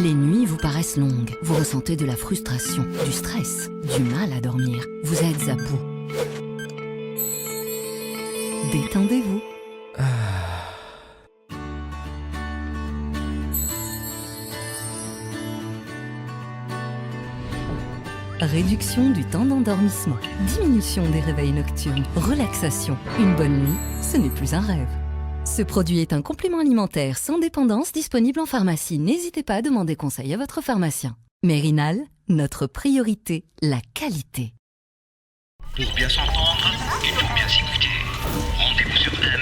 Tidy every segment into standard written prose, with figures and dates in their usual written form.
Les nuits vous paraissent longues, vous ressentez de la frustration, du stress, du mal à dormir, vous êtes à bout. Détendez-vous. Réduction du temps d'endormissement, diminution des réveils nocturnes, relaxation. Une bonne nuit, ce n'est plus un rêve. Ce produit est un complément alimentaire sans dépendance disponible en pharmacie. N'hésitez pas à demander conseil à votre pharmacien. Mérinal, notre priorité, la qualité. Pour bien s'entendre, il faut bien s'écouter. Rendez-vous sur M,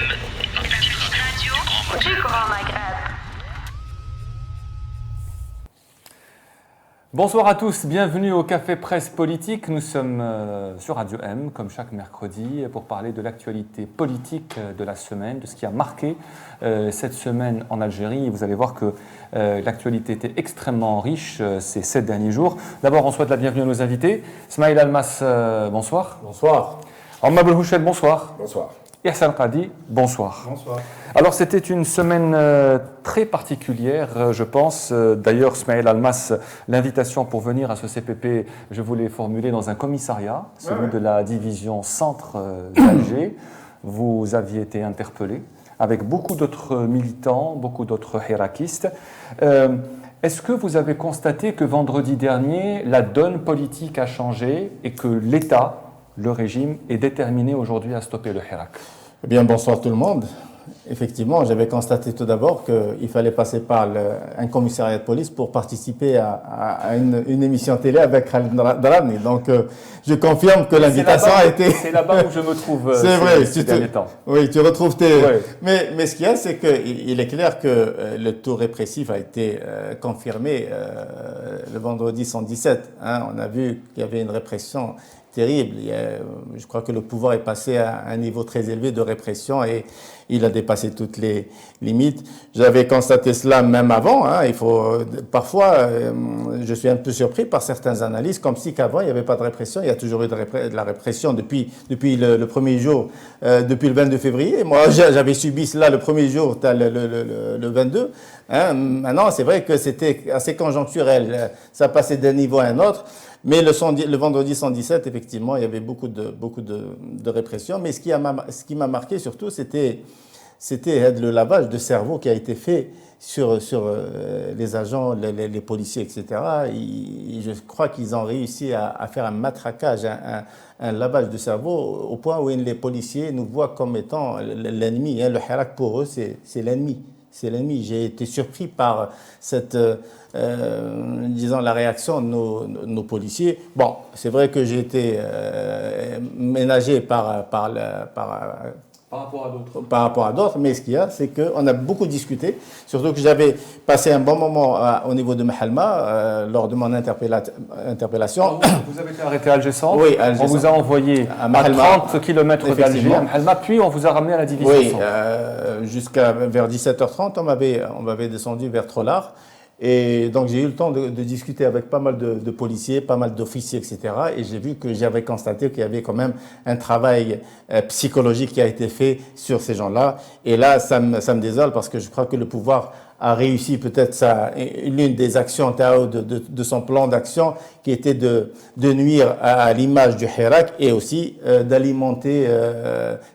la petite radio du Grand Maghreb. Bonsoir à tous, bienvenue au Café Presse Politique. Nous sommes sur Radio M, comme chaque mercredi, pour parler de l'actualité politique de la semaine, de ce qui a marqué cette semaine en Algérie. Et vous allez voir que l'actualité était extrêmement riche ces 7 derniers jours. D'abord, on souhaite la bienvenue à nos invités. Smaïl Almas, bonsoir. Bonsoir. Omar Belhouchet, bonsoir. Bonsoir. Et Hassan Qadi, bonsoir. Bonsoir. Alors c'était une semaine très particulière, je pense. D'ailleurs, Smaïl Almas, l'invitation pour venir à ce CPP, je vous l'ai formulée dans un commissariat, celui de la division centre d'Alger. Vous aviez été interpellé avec beaucoup d'autres militants, beaucoup d'autres hirakistes. Est-ce que vous avez constaté que vendredi dernier, la donne politique a changé et que l'État, le régime, est déterminé aujourd'hui à stopper le Hirak? Eh bien, bonsoir tout le monde. Effectivement, j'avais constaté tout d'abord qu'il fallait passer par un commissariat de police pour participer à une émission télé avec Khalid Drani. Donc, je confirme que l'invitation a été... C'est là-bas où je me trouve c'est vrai, ces derniers temps. Oui, tu retrouves tes... Ouais. Mais ce qu'il y a, c'est qu'il est clair que le taux répressif a été confirmé le vendredi 117. On a vu qu'il y avait une répression terrible. Je crois que le pouvoir est passé à un niveau très élevé de répression et il a dépassé toutes les limites. J'avais constaté cela même avant. Parfois, je suis un peu surpris par certaines analyses, comme si qu'avant il n'y avait pas de répression. Il y a toujours eu de la répression depuis le premier jour, depuis le 22 février. Moi, j'avais subi cela le premier jour, le 22. Maintenant, c'est vrai que c'était assez conjoncturel. Ça passait d'un niveau à un autre. Mais le vendredi 117, effectivement, il y avait beaucoup de répression. Mais ce qui m'a marqué surtout, c'était le lavage de cerveau qui a été fait sur les agents, les policiers, etc. Je crois qu'ils ont réussi à faire un matraquage, un lavage de cerveau au point où les policiers nous voient comme étant l'ennemi. Le Hirak, pour eux, c'est l'ennemi. C'est l'ennemi. J'ai été surpris par la réaction de nos policiers. Bon, c'est vrai que j'ai été ménagé par rapport à d'autres, mais ce qu'il y a, c'est qu'on a beaucoup discuté, surtout que j'avais passé un bon moment au niveau de Mahalma lors de mon interpellation. Vous avez été arrêté à Alger Centre. Oui, Alger on vous a envoyé à 30 km d'Alger, à Mahalma, puis on vous a ramené à la division Centre. Jusqu'à vers 17h30, on m'avait descendu vers Trollard. Et donc j'ai eu le temps de discuter avec pas mal de policiers, pas mal d'officiers, etc. Et j'ai vu que j'avais constaté qu'il y avait quand même un travail psychologique qui a été fait sur ces gens-là. Et là, ça me désole parce que je crois que le pouvoir a réussi peut-être l'une des actions de son plan d'action qui était de nuire à l'image du Hirak et aussi d'alimenter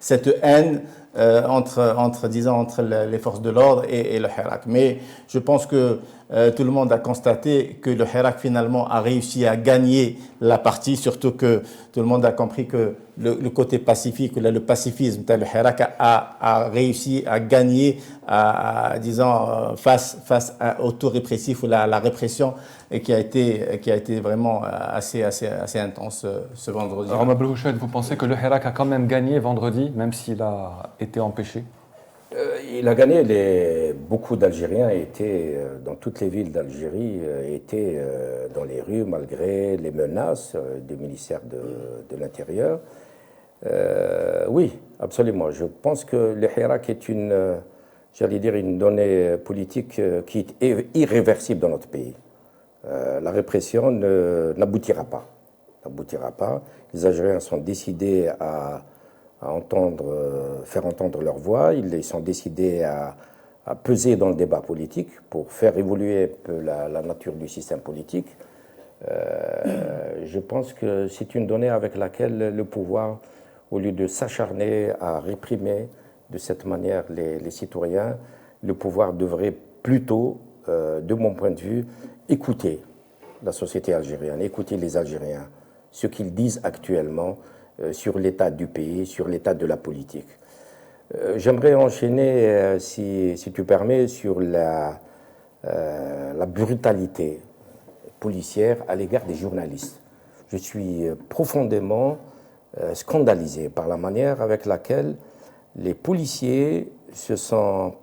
cette haine entre les forces de l'ordre et le Hirak. Mais je pense que tout le monde a constaté que le Hirak finalement a réussi à gagner la partie, surtout que tout le monde a compris que le côté pacifique, le pacifisme, le Hirak a réussi à gagner, face au taux répressif ou la répression et qui a été vraiment assez intense ce vendredi. Alors, Omar Belhouchet, vous pensez que le Hirak a quand même gagné vendredi, même s'il a été empêché? Il a gagné. Beaucoup d'Algériens étaient dans toutes les villes d'Algérie, étaient dans les rues malgré les menaces du ministère de l'Intérieur. Oui, absolument. Je pense que le Hirak est une donnée politique qui est irréversible dans notre pays. La répression n'aboutira pas. Les Algériens sont décidés à faire entendre leur voix. Ils sont décidés à peser dans le débat politique pour faire évoluer un peu la nature du système politique. Je pense que c'est une donnée avec laquelle le pouvoir, au lieu de s'acharner à réprimer de cette manière les citoyens, le pouvoir devrait plutôt, de mon point de vue, écouter la société algérienne, écouter les Algériens, ce qu'ils disent actuellement sur l'état du pays, sur l'état de la politique. J'aimerais enchaîner, si tu permets, sur la brutalité policière à l'égard des journalistes. Je suis profondément scandalisé par la manière avec laquelle les policiers se sont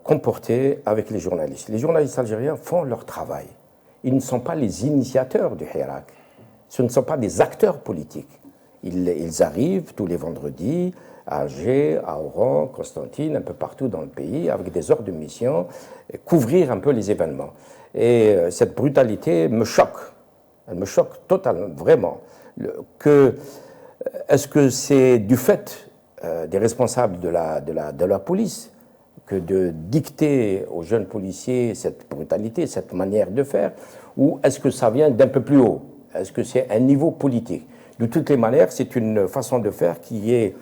comportés avec les journalistes. Les journalistes algériens font leur travail. Ils ne sont pas les initiateurs du Hirak. Ce ne sont pas des acteurs politiques. Ils arrivent tous les vendredis à Alger, à Oran, Constantine, un peu partout dans le pays, avec des ordres de mission, couvrir un peu les événements. Et cette brutalité me choque. Elle me choque totalement, vraiment. Est-ce que c'est du fait des responsables de la police que de dicter aux jeunes policiers cette brutalité, cette manière de faire, ou est-ce que ça vient d'un peu plus haut? Est-ce que c'est un niveau politique? De toutes les manières, c'est une façon de faire qui est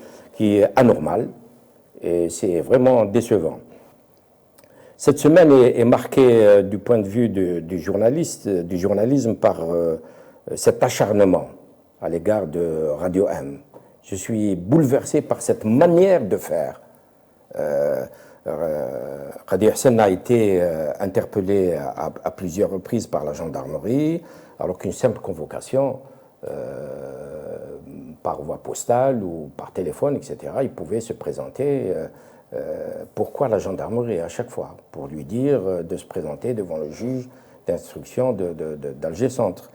anormale et c'est vraiment décevant. Cette semaine est marquée du point de vue du journalisme par cet acharnement à l'égard de Radio M. Je suis bouleversé par cette manière de faire. Qadi Hussein a été interpellé à plusieurs reprises par la gendarmerie, alors qu'une simple convocation par voie postale ou par téléphone, etc., il pouvait se présenter. Pourquoi la gendarmerie à chaque fois? Pour lui dire de se présenter devant le juge d'instruction d'Alger Centre.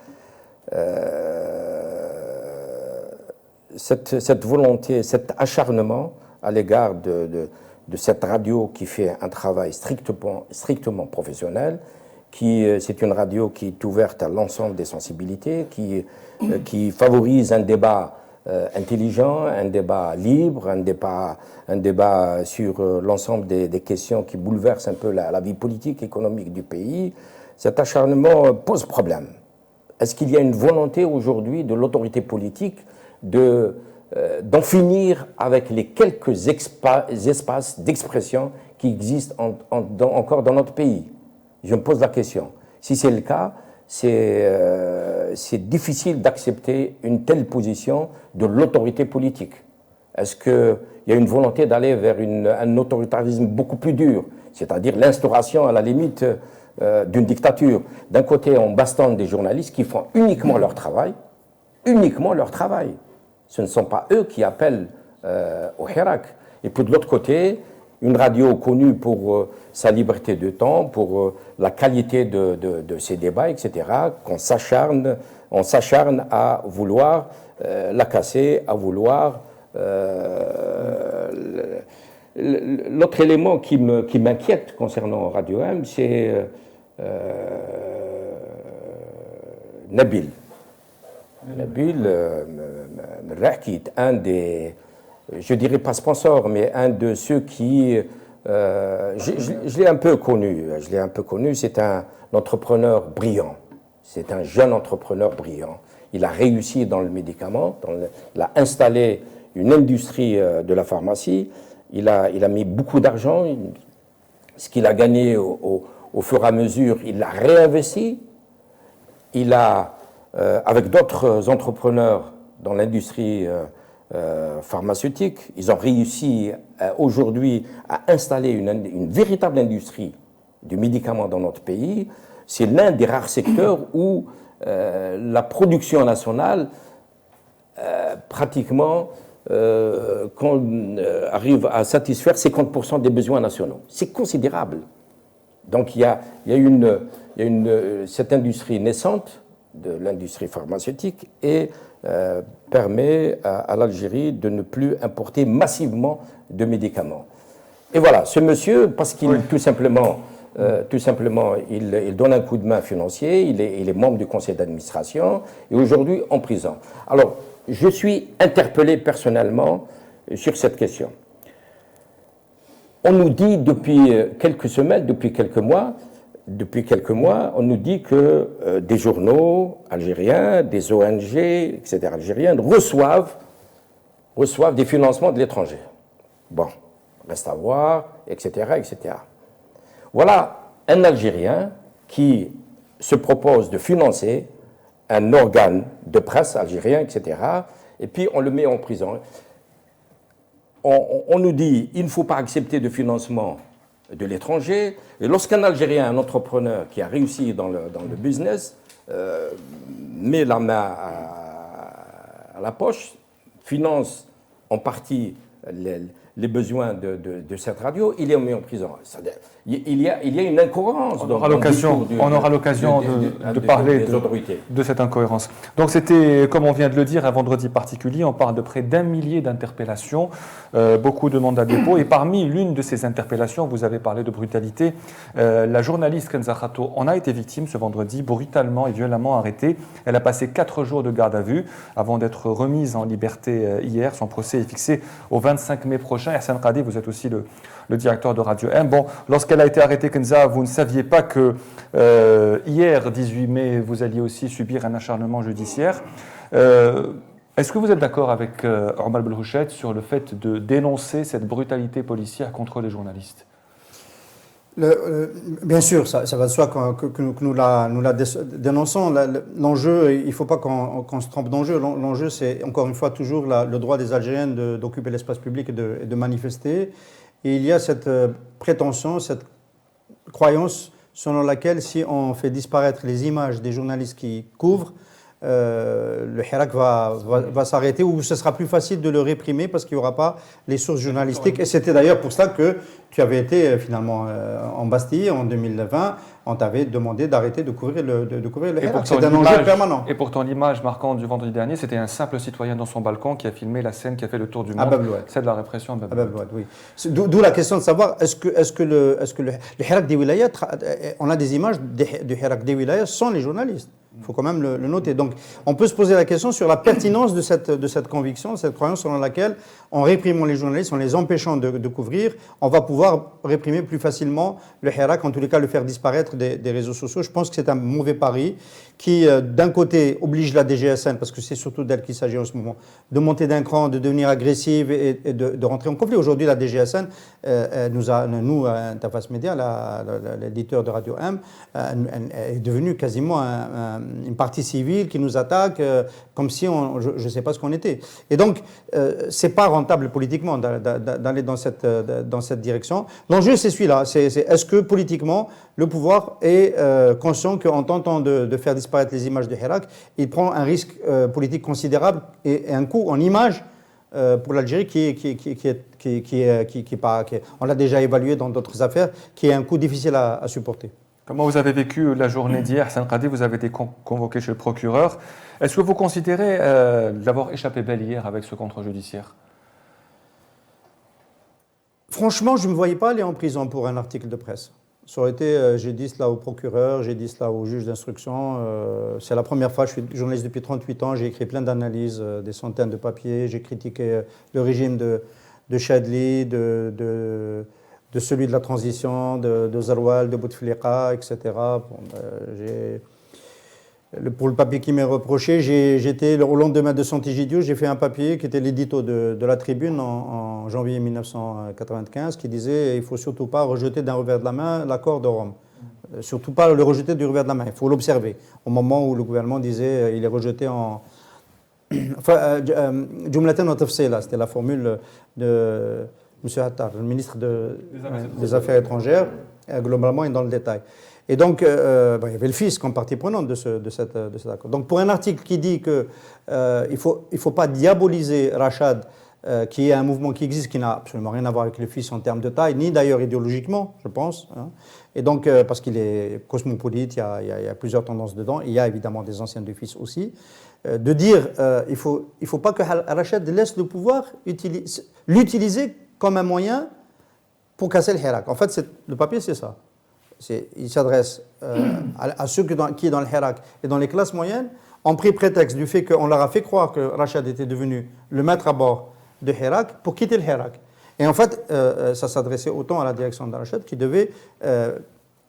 Cette volonté, cet acharnement à l'égard de cette radio qui fait un travail strictement professionnel, c'est une radio qui est ouverte à l'ensemble des sensibilités, qui favorise un débat intelligent, un débat libre, un débat sur l'ensemble des questions qui bouleversent un peu la vie politique, économique du pays. Cet acharnement pose problème. Est-ce qu'il y a une volonté aujourd'hui de l'autorité politique d'en finir avec les quelques espaces d'expression qui existent encore dans notre pays? Je me pose la question. Si c'est le cas, c'est difficile d'accepter une telle position de l'autorité politique. Est-ce qu'il y a une volonté d'aller vers un autoritarisme beaucoup plus dur, c'est-à-dire l'instauration à la limite d'une dictature? D'un côté, on bastonne des journalistes qui font uniquement leur travail. Ce ne sont pas eux qui appellent au Hirak. Et puis de l'autre côté, une radio connue pour sa liberté de temps, pour la qualité de ses débats, etc., on s'acharne à vouloir la casser, à vouloir... L'autre élément qui m'inquiète concernant Radio M, c'est Nabil. Nabil Merrah, qui est un des, je dirais pas sponsor, mais un de ceux qui, je l'ai un peu connu, c'est un entrepreneur brillant, c'est un jeune entrepreneur brillant. Il a réussi dans le médicament, il a installé une industrie de la pharmacie, il a mis beaucoup d'argent, ce qu'il a gagné au fur et à mesure, il l'a réinvesti, il a... avec d'autres entrepreneurs dans l'industrie pharmaceutique, ils ont réussi aujourd'hui à installer une véritable industrie du médicament dans notre pays. C'est l'un des rares secteurs où la production nationale, pratiquement, arrive à satisfaire 50% des besoins nationaux. C'est considérable. Donc il y a cette industrie naissante de l'industrie pharmaceutique et permet à l'Algérie de ne plus importer massivement de médicaments. Et voilà, ce monsieur, parce qu'il tout simplement, il donne un coup de main financier, il est membre du conseil d'administration et aujourd'hui en prison. Alors, je suis interpellé personnellement sur cette question. On nous dit depuis quelques semaines, depuis quelques mois, on nous dit que des journaux algériens, des ONG, etc. algériennes reçoivent des financements de l'étranger. Bon, reste à voir, etc., etc. Voilà un Algérien qui se propose de financer un organe de presse algérien, etc., et puis on le met en prison. On nous dit qu'il ne faut pas accepter de financement de l'étranger, et lorsqu'un Algérien, un entrepreneur qui a réussi dans le business, met la main à la poche, finance en partie les besoins de cette radio, il est mis en prison. Il y a une incohérence. On aura l'occasion de parler de cette incohérence. Donc c'était, comme on vient de le dire, un vendredi particulier. On parle de près d'1 millier d'interpellations, beaucoup de mandats de dépôt. Et parmi l'une de ces interpellations, vous avez parlé de brutalité, la journaliste Kenza Khato en a été victime ce vendredi, brutalement et violemment arrêtée. Elle a passé 4 jours de garde à vue avant d'être remise en liberté hier. Son procès est fixé au 25 mai prochain. Hassan Qadi, vous êtes aussi le directeur de Radio M. Bon, lorsqu'elle a été arrêtée, Kenza, vous ne saviez pas que hier, 18 mai, vous alliez aussi subir un acharnement judiciaire. Est-ce que vous êtes d'accord avec Omar Belhouchet sur le fait de dénoncer cette brutalité policière contre les journalistes ? Bien sûr, ça va de soi que nous la dénonçons. L'enjeu, il ne faut pas qu'on se trompe d'enjeu. L'enjeu, c'est encore une fois toujours le droit des Algériens d'occuper l'espace public et de manifester. Et il y a cette prétention, cette croyance selon laquelle si on fait disparaître les images des journalistes qui couvrent, le Hirak va s'arrêter ou ce sera plus facile de le réprimer parce qu'il n'y aura pas les sources journalistiques. Et c'était d'ailleurs pour ça que tu avais été finalement en Bastille en 2020. On t'avait demandé d'arrêter de couvrir le Hirak. C'est un enjeu permanent. Et pourtant, l'image marquante du vendredi dernier, c'était un simple citoyen dans son balcon qui a filmé la scène qui a fait le tour du monde. C'est de la répression de Bab el-Oued. Oui. D'où la question de savoir est-ce que le Hirak des Wilayas, on a des images du Hirak des Wilayas sans les journalistes. Il faut quand même le noter. Donc, on peut se poser la question sur la pertinence de cette conviction, de cette croyance selon laquelle, en réprimant les journalistes, en les empêchant de couvrir, on va pouvoir réprimer plus facilement le Hirak, en tous les cas le faire disparaître des réseaux sociaux. Je pense que c'est un mauvais pari qui, d'un côté, oblige la DGSN, parce que c'est surtout d'elle qu'il s'agit en ce moment, de monter d'un cran, de devenir agressive et de rentrer en conflit. Aujourd'hui, la DGSN, nous, Interface Média, l'éditeur de Radio M, est devenu quasiment une partie civile qui nous attaque comme si je ne sais pas ce qu'on était. Et donc, ce n'est pas rentable politiquement d'aller dans cette direction. L'enjeu, c'est celui-là. Est-ce que politiquement, le pouvoir est conscient qu'en tentant de faire disparaître les images de Hirak, il prend un risque politique considérable et un coût en images pour l'Algérie on l'a déjà évalué dans d'autres affaires, qui est un coût difficile à supporter. Comment vous avez vécu la journée d'hier, Hassan Qadi? Vous avez été convoqué chez le procureur. Est-ce que vous considérez l'avoir échappé belle hier avec ce contrôle judiciaire? Franchement, je ne me voyais pas aller en prison pour un article de presse. Ça aurait été, j'ai dit cela au procureur, j'ai dit cela au juge d'instruction. C'est la première fois, je suis journaliste depuis 38 ans, j'ai écrit plein d'analyses, des centaines de papiers, j'ai critiqué le régime de Chadli, de celui de la transition, de Zarwal, de Bouteflika, etc. Pour le papier qui m'est reproché, j'étais au lendemain de Sant'Egidio, j'ai fait un papier qui était l'édito de la Tribune en janvier 1995 qui disait « il ne faut surtout pas rejeter d'un revers de la main l'accord de Rome ». Surtout pas le rejeter du revers de la main, il faut l'observer. Au moment où le gouvernement disait il est rejeté en... Enfin, Jumlatan wa tafsila, c'était la formule de M. Attar, le ministre des Affaires étrangères, globalement et dans le détail. Et donc, il y avait le fisc comme partie prenante de cet accord. Donc, pour un article qui dit qu'il ne faut pas diaboliser Rachad, qui est un mouvement qui existe, qui n'a absolument rien à voir avec le fisc en termes de taille, ni d'ailleurs idéologiquement, je pense. Hein. Et donc, parce qu'il est cosmopolite, il y a plusieurs tendances dedans, et il y a évidemment des anciens du fisc aussi. De dire il faut pas que Rachad laisse le pouvoir l'utiliser comme un moyen pour casser le Hirak. En fait, le papier, c'est ça. Il s'adresse à ceux qui, dans le Hirak et dans les classes moyennes, ont pris prétexte du fait qu'on leur a fait croire que Rachad était devenu le maître à bord de Hirak pour quitter le Hirak. Et en fait, ça s'adressait autant à la direction de Rachid qui devait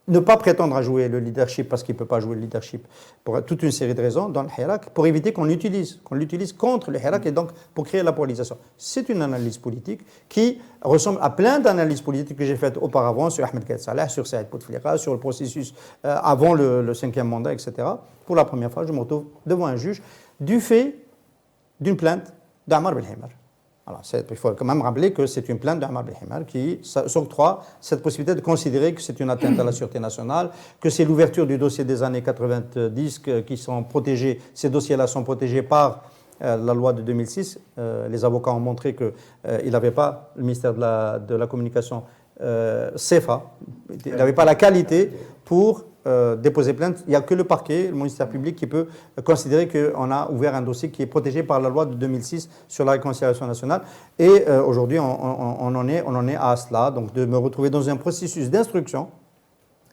ne pas prétendre à jouer le leadership parce qu'il ne peut pas jouer le leadership pour toute une série de raisons dans le Hirak pour éviter qu'on l'utilise contre le Hirak et donc pour créer la polarisation. C'est une analyse politique qui ressemble à plein d'analyses politiques que j'ai faites auparavant sur Ahmed Kaïd Salah, sur Saïd Bouteflika, sur le processus avant le 5e mandat, etc. Pour la première fois, je me retrouve devant un juge du fait d'une plainte d'Ammar Belhimar. Alors, il faut quand même rappeler que c'est une plainte d'Ammar Belhimar qui s'octroie cette possibilité de considérer que c'est une atteinte à la sûreté nationale, que c'est l'ouverture du dossier des années 90 qui sont protégés, ces dossiers-là sont protégés par la loi de 2006. Les avocats ont montré qu'il n'avait pas, le ministère de la Communication, CFA, il n'avait pas la qualité pour déposer plainte. Il n'y a que le parquet, le ministère public, qui peut considérer qu'on a ouvert un dossier qui est protégé par la loi de 2006 sur la réconciliation nationale. Et aujourd'hui, on en est à cela, donc de me retrouver dans un processus d'instruction.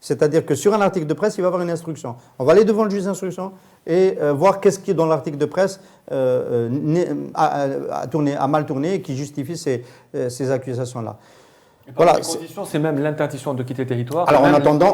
C'est-à-dire que sur un article de presse, il va y avoir une instruction. On va aller devant le juge d'instruction et voir qu'est-ce qui, dans l'article de presse, a mal tourné et qui justifie ces accusations-là. Voilà, les conditions, c'est même l'interdiction de quitter le territoire. Alors en attendant,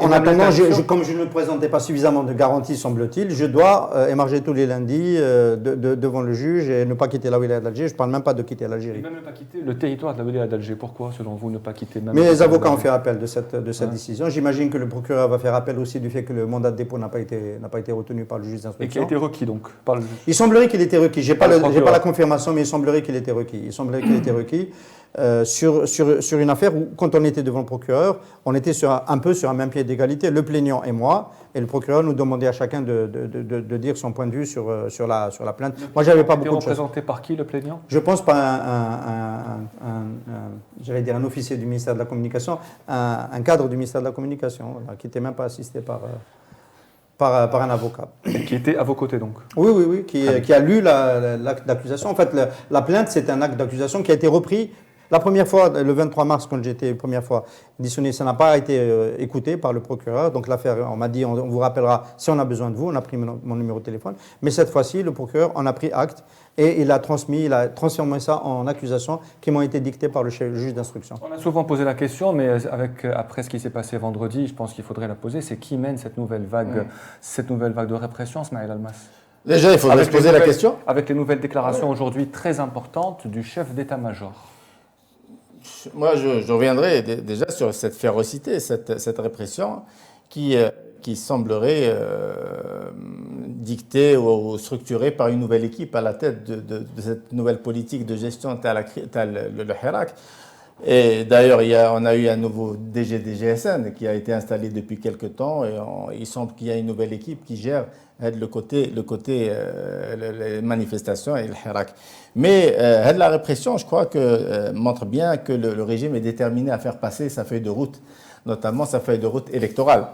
comme je ne présentais pas suffisamment de garanties, semble-t-il, je dois émarger tous les lundis devant le juge et ne pas quitter la wilaya d'Alger. Je ne parle même pas de quitter l'Algérie. Et même ne pas quitter le territoire de la wilaya d'Alger. Pourquoi, selon vous, ne pas quitter même... Mais les avocats ont fait appel de cette décision. J'imagine que le procureur va faire appel aussi du fait que le mandat de dépôt n'a pas été retenu par le juge d'instruction. Et qui a été requis, donc, par le juge. Il semblerait qu'il était requis. Je n'ai pas la confirmation, mais il semblerait qu'il était requis. Sur une affaire où, quand on était devant le procureur, on était un peu sur un même pied d'égalité, le plaignant et moi, et le procureur nous demandait à chacun de dire son point de vue sur la plainte. Moi, j'avais pas beaucoup de choses. Représenté par qui, le plaignant? Je pense pas j'allais dire un officier du ministère de la Communication, un cadre du ministère de la Communication, voilà, qui n'était même pas assisté par un avocat. Qui était à vos côtés, donc? Oui, qui a lu l'acte d'accusation. En fait, la plainte, c'est un acte d'accusation qui a été repris. La première fois, le 23 mars, quand j'étais la première fois auditionné, ça n'a pas été écouté par le procureur. Donc l'affaire, on m'a dit, on vous rappellera si on a besoin de vous. On a pris mon numéro de téléphone. Mais cette fois-ci, le procureur en a pris acte et il a transformé ça en accusations qui m'ont été dictées par le juge d'instruction. On a souvent posé la question, mais après ce qui s'est passé vendredi, je pense qu'il faudrait la poser, c'est qui mène cette nouvelle vague de répression, Smaïl Almas? Déjà, il faudrait se poser la question. Avec les nouvelles déclarations aujourd'hui très importantes du chef d'état-major. Moi, je reviendrai déjà sur cette férocité, cette répression qui semblerait dictée ou structurée par une nouvelle équipe à la tête de cette nouvelle politique de gestion le Hirak. Et d'ailleurs, on a eu un nouveau DG des GSN qui a été installé depuis quelque temps et il semble qu'il y a une nouvelle équipe qui gère le côté les manifestations et le Hirak. Mais la répression, je crois que montre bien que le régime est déterminé à faire passer sa feuille de route, notamment sa feuille de route électorale.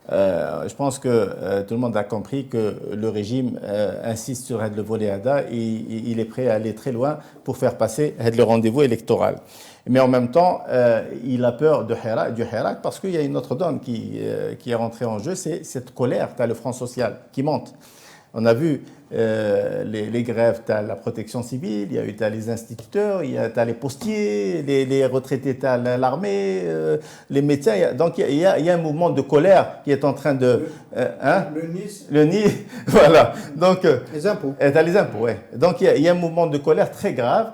Je pense que tout le monde a compris que le régime insiste sur le volet ADA et il est prêt à aller très loin pour faire passer le rendez-vous électoral. Mais en même temps, il a peur du Hirak parce qu'il y a une autre donne qui est rentrée en jeu, c'est cette colère, tu as le Front social qui monte. On a vu les grèves, tu as la protection civile, tu as les instituteurs, tu as les postiers, les retraités, tu as l'armée, les médecins. Donc il y a un mouvement de colère qui est en train de... Le NIS, voilà. Donc, les impôts. Tu as les impôts, oui. Donc il y a un mouvement de colère très grave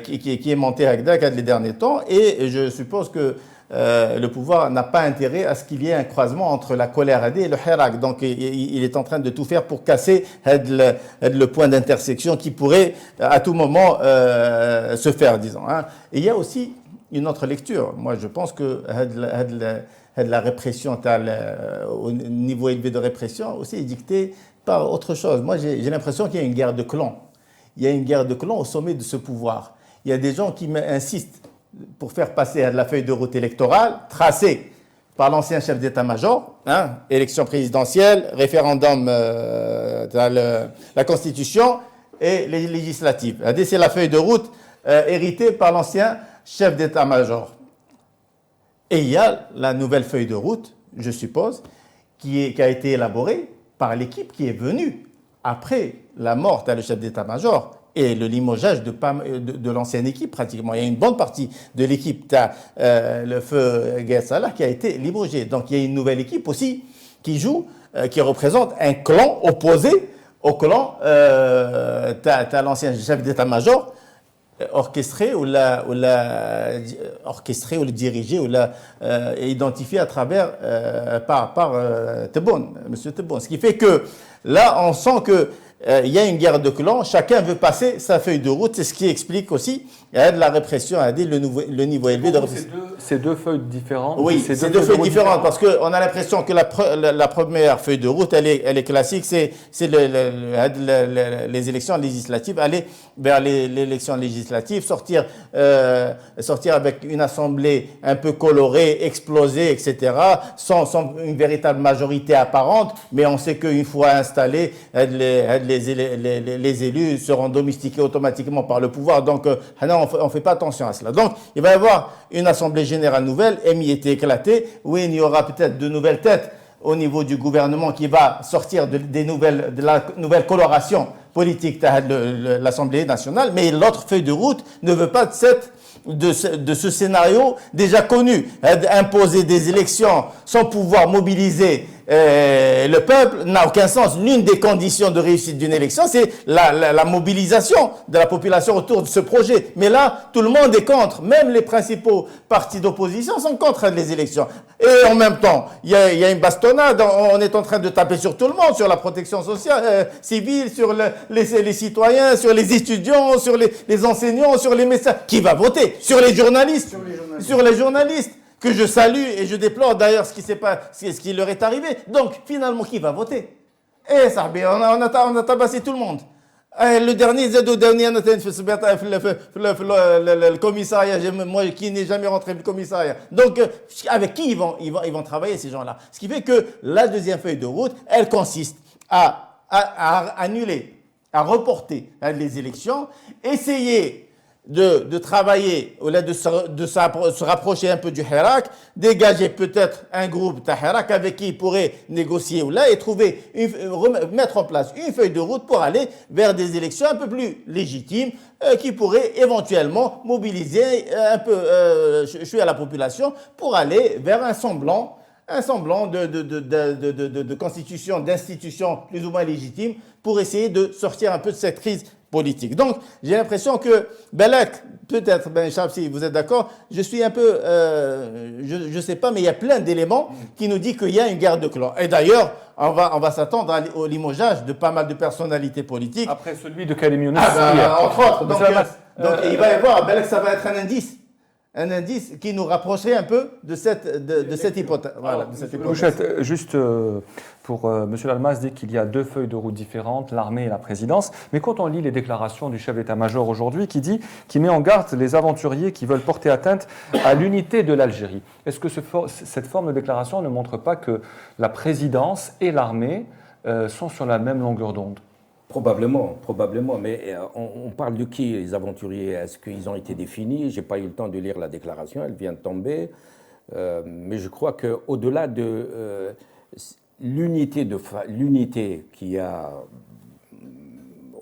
qui est monté à Agda les derniers temps et je suppose que le pouvoir n'a pas intérêt à ce qu'il y ait un croisement entre la colère AD et le Hirak. Donc il est en train de tout faire pour casser le point d'intersection qui pourrait à tout moment se faire, disons. Et il y a aussi une autre lecture. Moi, je pense que la répression, au niveau élevé de répression, aussi est dictée par autre chose. Moi, j'ai l'impression qu'il y a une guerre de clans. Il y a une guerre de clans au sommet de ce pouvoir. Il y a des gens qui insistent pour faire passer la feuille de route électorale tracée par l'ancien chef d'état-major, élection présidentielle, référendum, la Constitution et les législatives. C'est la feuille de route héritée par l'ancien chef d'état-major. Et il y a la nouvelle feuille de route, je suppose, qui a été élaborée par l'équipe qui est venue après la mort du chef d'état-major et le limogeage de l'ancienne équipe pratiquement. Il y a une bonne partie de l'équipe, le feu Gaël Salah qui a été limogé. Donc il y a une nouvelle équipe aussi qui joue, qui représente un clan opposé au clan. T'as l'ancien chef d'état-major orchestré ou dirigé ou identifié à travers par Tebboune, Monsieur Tebboune. Ce qui fait que là, on sent que il y a une guerre de clans, chacun veut passer sa feuille de route, c'est ce qui explique aussi de la répression, le niveau élevé de répression. C'est deux feuilles différentes. Oui, c'est deux feuilles différentes parce qu'on a l'impression que la première feuille de route, elle est classique, c'est les élections législatives, aller vers l'élection législative, sortir avec une assemblée un peu colorée, explosée, etc., sans une véritable majorité apparente, mais on sait qu'une fois installés, les élus seront domestiqués automatiquement par le pouvoir. Donc, on ne fait pas attention à cela. Donc, il va y avoir une assemblée générale nouvelle, émietée, éclatée, où il y aura peut-être de nouvelles têtes au niveau du gouvernement qui va sortir de la nouvelle coloration politique de l'Assemblée nationale. Mais l'autre feuille de route ne veut pas de ce scénario déjà connu, imposer des élections sans pouvoir mobiliser le peuple n'a aucun sens. L'une des conditions de réussite d'une élection, c'est la mobilisation de la population autour de ce projet. Mais là, tout le monde est contre. Même les principaux partis d'opposition sont contre les élections. Et en même temps, il y a une bastonnade. On est en train de taper sur tout le monde, sur la protection sociale, civile, sur les citoyens, sur les étudiants, sur les enseignants, sur les médecins. Qui va voter? Sur les journalistes. Sur les journalistes. Que je salue et je déplore d'ailleurs ce qui leur est arrivé. Donc, finalement, qui va voter? Eh, ça, on a tabassé tout le monde. Le commissariat, moi qui n'ai jamais rentré le commissariat. Donc, avec qui ils vont travailler ces gens-là? Ce qui fait que la deuxième feuille de route, elle consiste à annuler, à reporter les élections, essayer de travailler, au lieu de se rapprocher un peu du Hirak, dégager peut-être un groupe de Hirak avec qui il pourrait négocier ou là et mettre en place une feuille de route pour aller vers des élections un peu plus légitimes qui pourraient éventuellement mobiliser un peu à la population pour aller vers un semblant de constitution, d'institution plus ou moins légitime pour essayer de sortir un peu de cette crise politique. Donc, j'ai l'impression que Belek, peut-être, Ben Chab, si vous êtes d'accord, je suis un peu, je sais pas, mais il y a plein d'éléments qui nous disent qu'il y a une guerre de clans. Et d'ailleurs, on va s'attendre au limogeage de pas mal de personnalités politiques. Après celui de Karim Younes. Entre autres. Donc, il va y avoir, Belek, ça va être un indice qui nous rapprocherait un peu de cette hypothèse. Voilà, Bouchette, juste pour M. Lalmaz dit qu'il y a deux feuilles de route différentes, l'armée et la présidence. Mais quand on lit les déclarations du chef d'état-major aujourd'hui, qui met en garde les aventuriers qui veulent porter atteinte à l'unité de l'Algérie, est-ce que cette forme de déclaration ne montre pas que la présidence et l'armée sont sur la même longueur d'onde? Probablement, mais on parle de qui, les aventuriers? Est-ce qu'ils ont été définis? Je n'ai pas eu le temps de lire la déclaration, elle vient de tomber. Mais je crois qu'au-delà de l'unité qu'il y a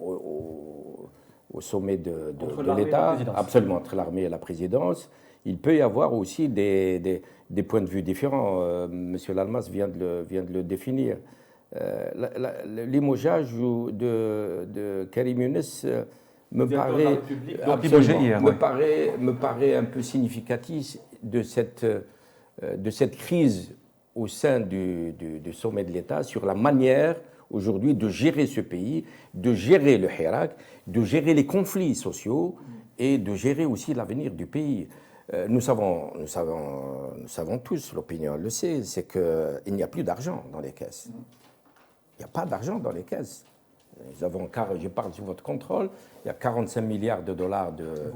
au sommet de l'État, absolument, entre l'armée et la présidence, il peut y avoir aussi des points de vue différents. Monsieur Lalmaz vient de le définir. Limogeage de Karim Younes me paraît un peu significatif de cette crise au sein du sommet de l'État sur la manière aujourd'hui de gérer ce pays, de gérer le Hirak, de gérer les conflits sociaux et de gérer aussi l'avenir du pays. Nous savons tous, l'opinion le sait, c'est qu'il n'y a plus d'argent dans les caisses. Il n'y a pas d'argent dans les caisses. Nous avons, je parle sous votre contrôle, il y a 45 milliards de dollars de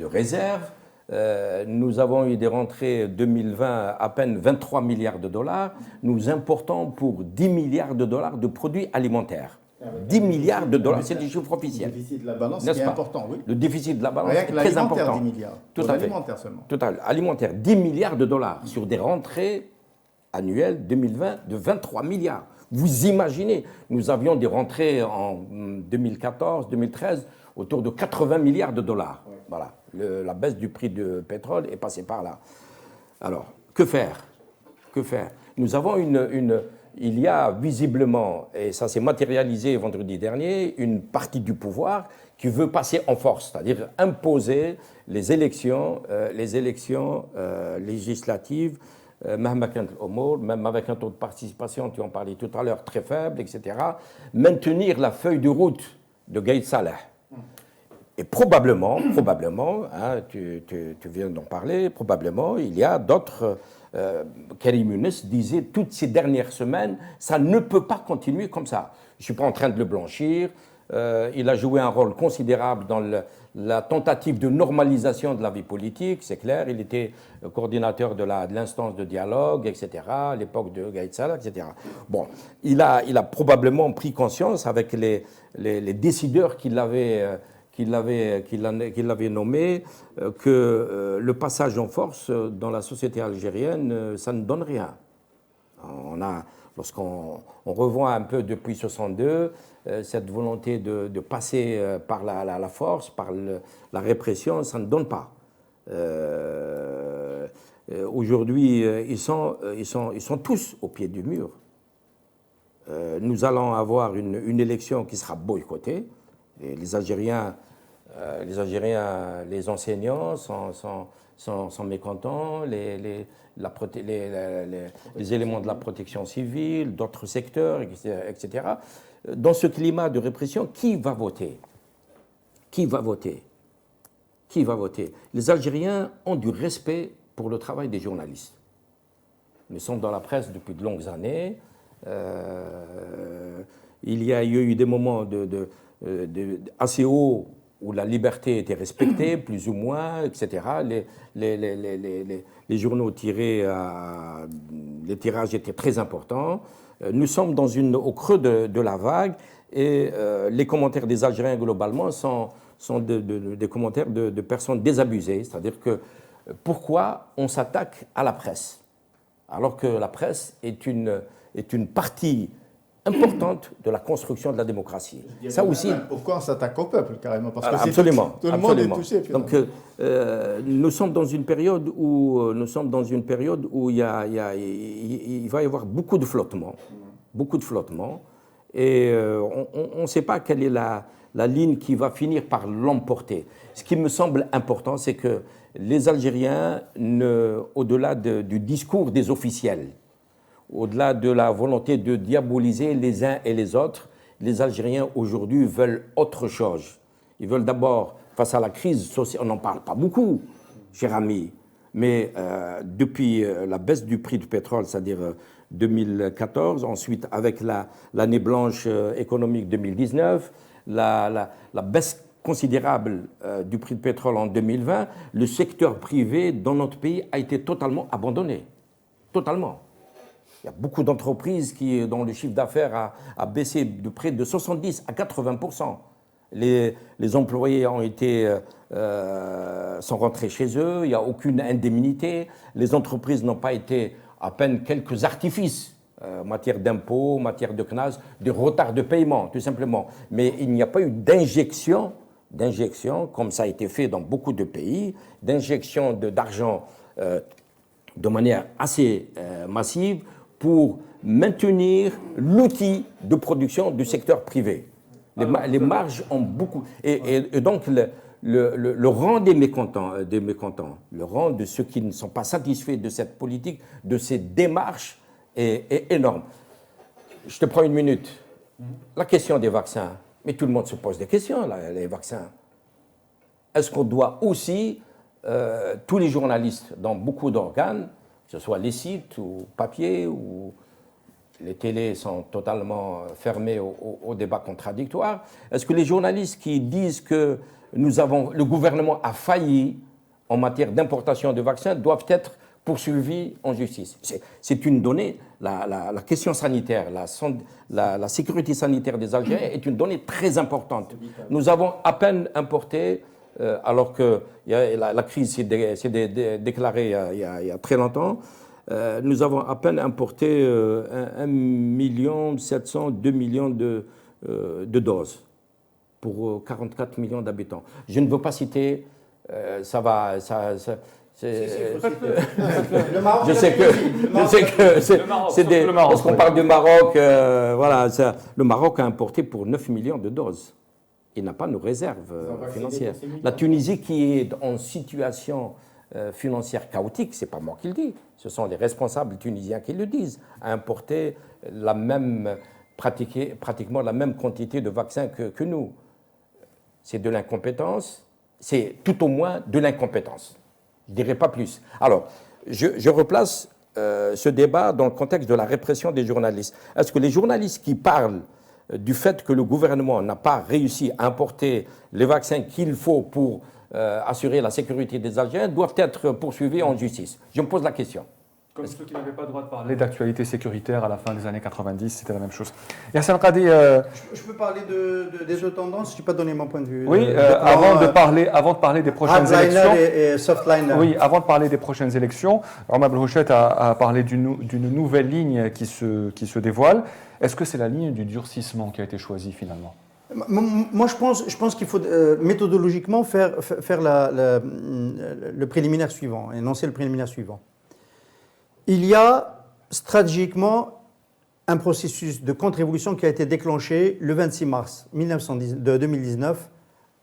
réserves. Nous avons eu des rentrées 2020 à peine 23 milliards de dollars. Nous importons pour 10 milliards de dollars de produits alimentaires. 10 milliards de dollars, c'est du chiffre officiel. Le déficit de la balance qui est important, oui. Le déficit de la balance est très important. 10 milliards. Tout à fait. Alimentaire seulement. Total, alimentaire, 10 milliards de dollars sur des rentrées annuelles 2020 de 23 milliards. Vous imaginez, nous avions des rentrées en 2014, 2013, autour de 80 milliards de dollars. Voilà, la baisse du prix du pétrole est passée par là. Alors, que faire? Que faire? Nous avons il y a visiblement, et ça s'est matérialisé vendredi dernier, une partie du pouvoir qui veut passer en force, c'est-à-dire imposer les élections législatives, même avec un taux de participation, tu en parlais tout à l'heure, très faible, etc. Maintenir la feuille de route de Gaïd Salah. Et probablement, hein, tu viens d'en parler, probablement, il y a d'autres. Karim Younes disait toutes ces dernières semaines, ça ne peut pas continuer comme ça. Je ne suis pas en train de le blanchir. Il a joué un rôle considérable dans la tentative de normalisation de la vie politique, c'est clair. Il était coordinateur de l'instance de dialogue, etc., à l'époque de Gaïd Salah, etc. Bon, il a probablement pris conscience avec les décideurs qui l'avaient nommé, que le passage en force dans la société algérienne, ça ne donne rien. Lorsqu'on revoit un peu depuis 1962, cette volonté de passer par la force, par la répression, ça ne donne pas. Aujourd'hui, ils sont tous au pied du mur. Nous allons avoir une élection qui sera boycottée. Les Algériens, les enseignants sont mécontents, les éléments de la protection civile, d'autres secteurs, etc. Dans ce climat de répression, qui va voter? Qui va voter? Qui va voter? Les Algériens ont du respect pour le travail des journalistes. Nous sommes dans la presse depuis de longues années. Il y a eu des moments assez hauts où la liberté était respectée, plus ou moins, etc. Les journaux tirés, les tirages étaient très importants. Nous sommes au creux de la vague et les commentaires des Algériens globalement sont des commentaires de personnes désabusées. C'est-à-dire que pourquoi on s'attaque à la presse alors que la presse est une partie importante de la construction de la démocratie. Ça aussi. Pourquoi on s'attaque au peuple carrément? Parce que absolument, tout le monde est touché. Donc, nous sommes dans une période où il va y avoir beaucoup de flottement, et on ne sait pas quelle est la ligne qui va finir par l'emporter. Ce qui me semble important, c'est que les Algériens, au-delà du discours des officiels, au-delà de la volonté de diaboliser les uns et les autres, les Algériens aujourd'hui veulent autre chose. Ils veulent d'abord, face à la crise sociale, on n'en parle pas beaucoup, cher ami, mais depuis la baisse du prix du pétrole, c'est-à-dire 2014, ensuite avec l'année blanche économique 2019, la baisse considérable du prix du pétrole en 2020, le secteur privé dans notre pays a été totalement abandonné. Totalement. Il y a beaucoup d'entreprises dont le chiffre d'affaires a baissé de près de 70 à 80%. Les employés sont rentrés chez eux, il n'y a aucune indemnité. Les entreprises n'ont pas été, à peine quelques artifices en matière d'impôts, en matière de CNAS, de retard de paiement, tout simplement. Mais il n'y a pas eu d'injection, comme ça a été fait dans beaucoup de pays, d'injection d'argent de manière assez massive, pour maintenir l'outil de production du secteur privé. Les marges ont beaucoup... Et donc, le rang des mécontents, le rang de ceux qui ne sont pas satisfaits de cette politique, de ces démarches, est énorme. Je te prends une minute. La question des vaccins. Mais tout le monde se pose des questions, là, les vaccins. Est-ce qu'on doit aussi, tous les journalistes dans beaucoup d'organes, que ce soit les sites ou papier, ou les télés sont totalement fermées au débat contradictoire. Est-ce que les journalistes qui disent que le gouvernement a failli en matière d'importation de vaccins doivent être poursuivis en justice? C'est une donnée, la question sanitaire, la sécurité sanitaire des Algériens est une donnée très importante. Nous avons à peine importé... alors que la crise s'est déclarée il y a très longtemps, nous avons à peine importé 1 2 millions de doses pour 44 millions d'habitants. Je ne veux pas citer, je sais que c'est des... Parce qu'on parle du Maroc, le Maroc a importé pour 9 millions de doses. Il n'a pas nos réserves financières. La Tunisie qui est en situation financière chaotique, ce n'est pas moi qui le dis, ce sont les responsables tunisiens qui le disent, a importé pratiquement la même quantité de vaccins que nous. C'est de l'incompétence, c'est tout au moins de l'incompétence. Je ne dirais pas plus. Alors, je replace ce débat dans le contexte de la répression des journalistes. Est-ce que les journalistes qui parlent du fait que le gouvernement n'a pas réussi à importer les vaccins qu'il faut pour assurer la sécurité des Algériens doivent être poursuivis en justice? Je me pose la question. Comme ceux qui n'avaient pas le droit de parler d'actualité sécuritaire à la fin des années 90, c'était la même chose. Yassine Qadi, je peux parler des deux tendances, je n'ai pas donné mon point de vue. Oui, avant de parler des prochaines élections. Et softliner. Oui, avant de parler des prochaines élections, Omar Belhouchet a parlé d'une nouvelle ligne qui se dévoile. Est-ce que c'est la ligne du durcissement qui a été choisie finalement? Moi, je pense qu'il faut méthodologiquement faire le préliminaire suivant, énoncer le préliminaire suivant. Il y a stratégiquement un processus de contre-révolution qui a été déclenché le 26 mars 2019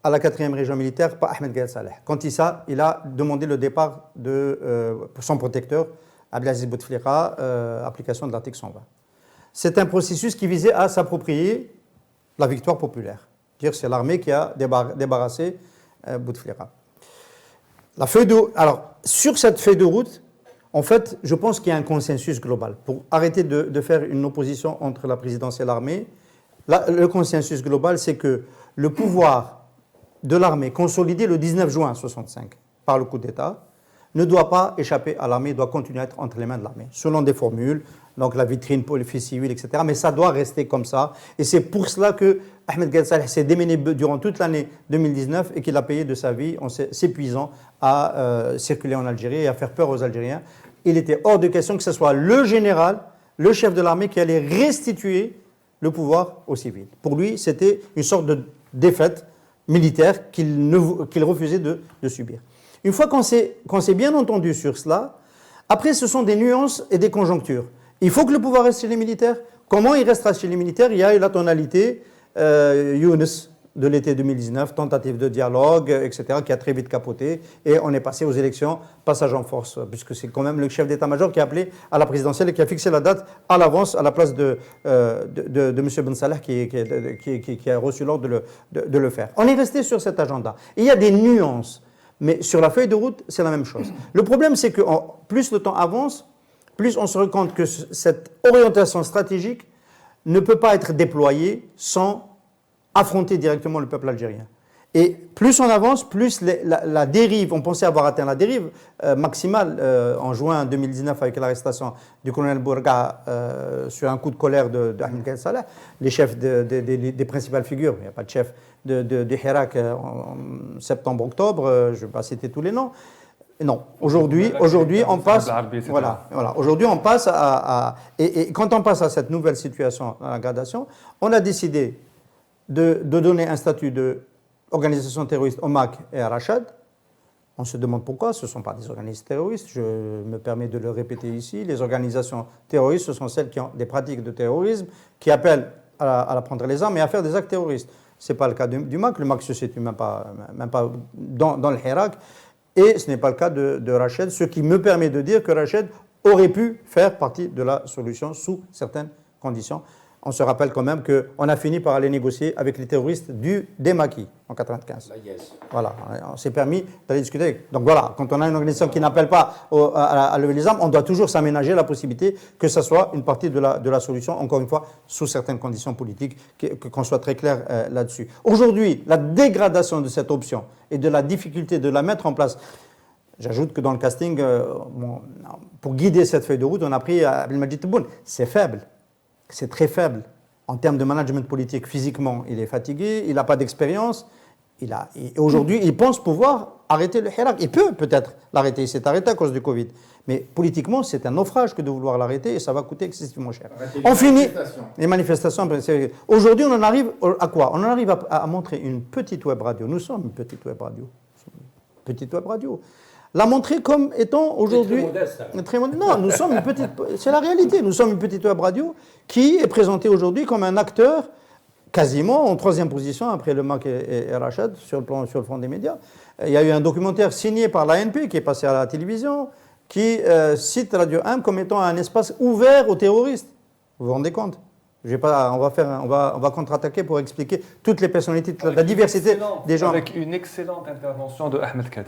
à la 4e région militaire par Ahmed Gayed Saleh. Quand il a demandé le départ de son protecteur, Abdelaziz Bouteflika, application de l'article 120. C'est un processus qui visait à s'approprier la victoire populaire. C'est-à-dire que c'est l'armée qui a débarrassé Bouteflika. Alors, sur cette feuille de route, en fait, je pense qu'il y a un consensus global. Pour arrêter de faire une opposition entre la présidence et l'armée, le consensus global, c'est que le pouvoir de l'armée, consolidé le 19 juin 1965 par le coup d'État, ne doit pas échapper à l'armée, doit continuer à être entre les mains de l'armée, selon des formules, donc la vitrine pour les fils civils, etc. Mais ça doit rester comme ça. Et c'est pour cela que Ahmed Gayed Saleh s'est démené durant toute l'année 2019 et qu'il a payé de sa vie en s'épuisant à circuler en Algérie et à faire peur aux Algériens. Il était hors de question que ce soit le général, le chef de l'armée qui allait restituer le pouvoir aux civils. Pour lui, c'était une sorte de défaite militaire qu'il refusait de subir. Une fois qu'on s'est bien entendu sur cela, après ce sont des nuances et des conjonctures. Il faut que le pouvoir reste chez les militaires. Comment il restera chez les militaires? Il y a eu la tonalité Younes de l'été 2019, tentative de dialogue, etc., qui a très vite capoté. Et on est passé aux élections, passage en force, puisque c'est quand même le chef d'état-major qui a appelé à la présidentielle et qui a fixé la date à l'avance à la place de M. Ben Salah qui a reçu l'ordre de le faire. On est resté sur cet agenda. Et il y a des nuances. Mais sur la feuille de route, c'est la même chose. Le problème, c'est que plus le temps avance, plus on se rend compte que cette orientation stratégique ne peut pas être déployée sans affronter directement le peuple algérien. Et plus on avance, plus la dérive, on pensait avoir atteint la dérive maximale en juin 2019 avec l'arrestation du colonel Bourga sur un coup de colère d'Ahmed Gayed Saleh, les chefs des principales figures, il n'y a pas de chef de Hirak en septembre-octobre, je ne vais pas citer tous les noms. Non, aujourd'hui on passe, aujourd'hui on passe et quand on passe à cette nouvelle situation dans la gradation, on a décidé de donner un statut d'organisation terroriste au MAC et à Rachad. On se demande pourquoi, ce ne sont pas des organismes terroristes, je me permets de le répéter ici. Les organisations terroristes, ce sont celles qui ont des pratiques de terrorisme, qui appellent à prendre les armes et à faire des actes terroristes. Ce n'est pas le cas du MAC, le MAC se situe même pas dans le Hirak, et ce n'est pas le cas de Rachad, ce qui me permet de dire que Rachad aurait pu faire partie de la solution sous certaines conditions. On se rappelle quand même qu'on a fini par aller négocier avec les terroristes des maquis en 1995. Voilà, on s'est permis d'aller discuter. Donc voilà, quand on a une organisation qui n'appelle pas à lever les armes, on doit toujours s'aménager la possibilité que ce soit une partie de la solution, encore une fois, sous certaines conditions politiques, qu'on soit très clair là-dessus. Aujourd'hui, la dégradation de cette option et de la difficulté de la mettre en place, j'ajoute que dans le casting, pour guider cette feuille de route, on a pris Abdelmadjid Tebboune. C'est faible. C'est très faible en termes de management politique. Physiquement, il est fatigué, il n'a pas d'expérience. Et aujourd'hui, il pense pouvoir arrêter le Hirak. Il peut peut-être l'arrêter. Il s'est arrêté à cause du Covid. Mais politiquement, c'est un naufrage que de vouloir l'arrêter et ça va coûter excessivement cher. On finit les manifestations. Aujourd'hui, on en arrive à quoi? On en arrive à montrer une petite web radio. Nous sommes une petite web radio. Petite web radio. La montrer comme étant aujourd'hui... Très modeste. Non, nous sommes une petite... C'est la réalité. Nous sommes une petite web radio qui est présentée aujourd'hui comme un acteur quasiment en troisième position après le MAC et Rachad sur le front des médias. Il y a eu un documentaire signé par l'ANP qui est passé à la télévision qui cite Radio 1 comme étant un espace ouvert aux terroristes. Vous vous rendez compte? On va contre-attaquer pour expliquer toutes les personnalités, la diversité des gens. Avec une excellente intervention de Ahmed Kadb.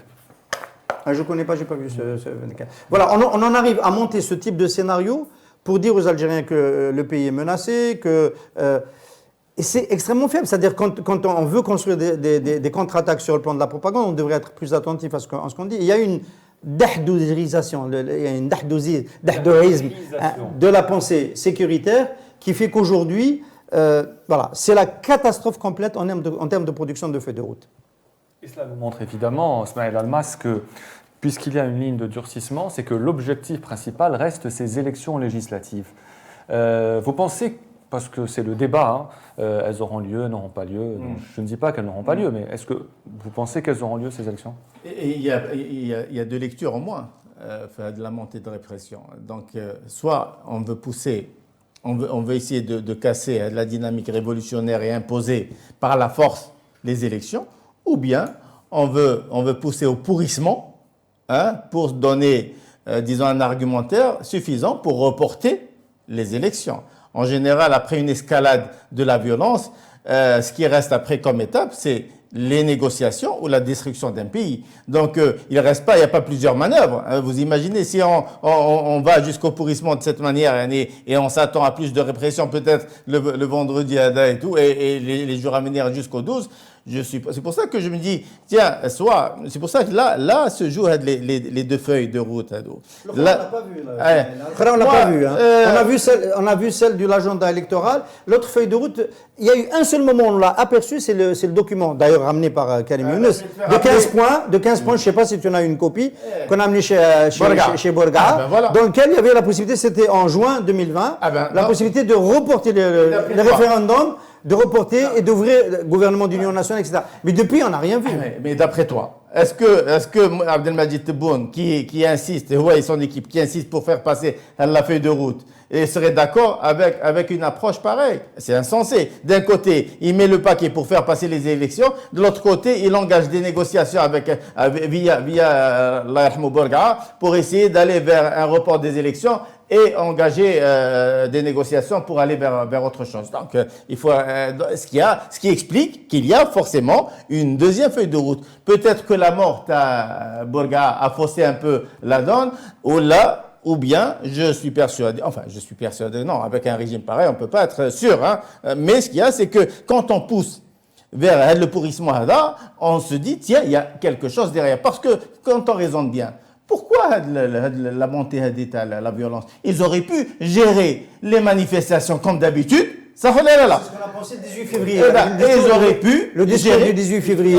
Je ne connais pas, je n'ai pas vu ce Voilà, on en arrive à monter ce type de scénario pour dire aux Algériens que le pays est menacé, et c'est extrêmement faible. C'est-à-dire quand on veut construire des contre-attaques sur le plan de la propagande, on devrait être plus attentif à ce qu'on dit. Il y a une dahdourisation, il y a une dahdourisme de la pensée sécuritaire qui fait qu'aujourd'hui, voilà, c'est la catastrophe complète en termes de production de feuilles de route. Et cela nous montre évidemment, Smaïl Almas, que puisqu'il y a une ligne de durcissement, c'est que l'objectif principal reste ces élections législatives. Vous pensez, parce que c'est le débat, elles auront lieu, n'auront pas lieu. Je ne dis pas qu'elles n'auront pas lieu, mais est-ce que vous pensez qu'elles auront lieu, ces élections? Il y a deux lectures au moins de la montée de répression. Donc, soit on veut pousser, on veut essayer de casser la dynamique révolutionnaire et imposer par la force les élections, ou bien on veut pousser au pourrissement pour donner, disons, un argumentaire suffisant pour reporter les élections. En général, après une escalade de la violence, ce qui reste après comme étape, c'est les négociations ou la destruction d'un pays. Donc, il ne reste pas, il n'y a pas plusieurs manœuvres. Vous imaginez si on va jusqu'au pourrissement de cette manière et on s'attend à plus de répression peut-être le vendredi et tout, et les jours à venir jusqu'au 12, c'est pour ça que je me dis, tiens, c'est pour ça que là se jouent les deux feuilles de route. Là, on l'a pas vu. On l'a pas vu. On a vu celle de l'agenda électoral. L'autre feuille de route, il y a eu un seul moment où on l'a aperçu, c'est le document, d'ailleurs ramené par Karim Younous, de 15 points, je ne sais pas si tu en as une copie, qu'on a amené chez Borga, voilà. Dans lequel il y avait la possibilité, c'était en juin 2020, la possibilité de reporter le référendum, de reporter et d'ouvrir le gouvernement d'union nationale, etc. Mais depuis, on n'a rien vu. Mais d'après toi, est-ce que Abdelmajid Tebboune, qui insiste, et son équipe, qui insiste pour faire passer la feuille de route, et serait d'accord avec une approche pareille? C'est insensé. D'un côté, il met le paquet pour faire passer les élections. De l'autre côté, il engage des négociations via l'Aïhmou Borga pour essayer d'aller vers un report des élections et engager des négociations pour aller vers autre chose. Donc, il faut ce qui explique qu'il y a forcément une deuxième feuille de route. Peut-être que la mort à Borga a faussé un peu la donne, ou bien, je suis persuadé, non, avec un régime pareil, on ne peut pas être sûr, mais ce qu'il y a, c'est que quand on pousse vers le pourrissement, on se dit, tiens, il y a quelque chose derrière. Parce que quand on raisonne bien, pourquoi la montée d'État, la violence? Ils auraient pu gérer les manifestations comme d'habitude. Ça fait là. C'est ce qu'on a pensé le 18 février. Ils auraient pu. Le discours du 18 février.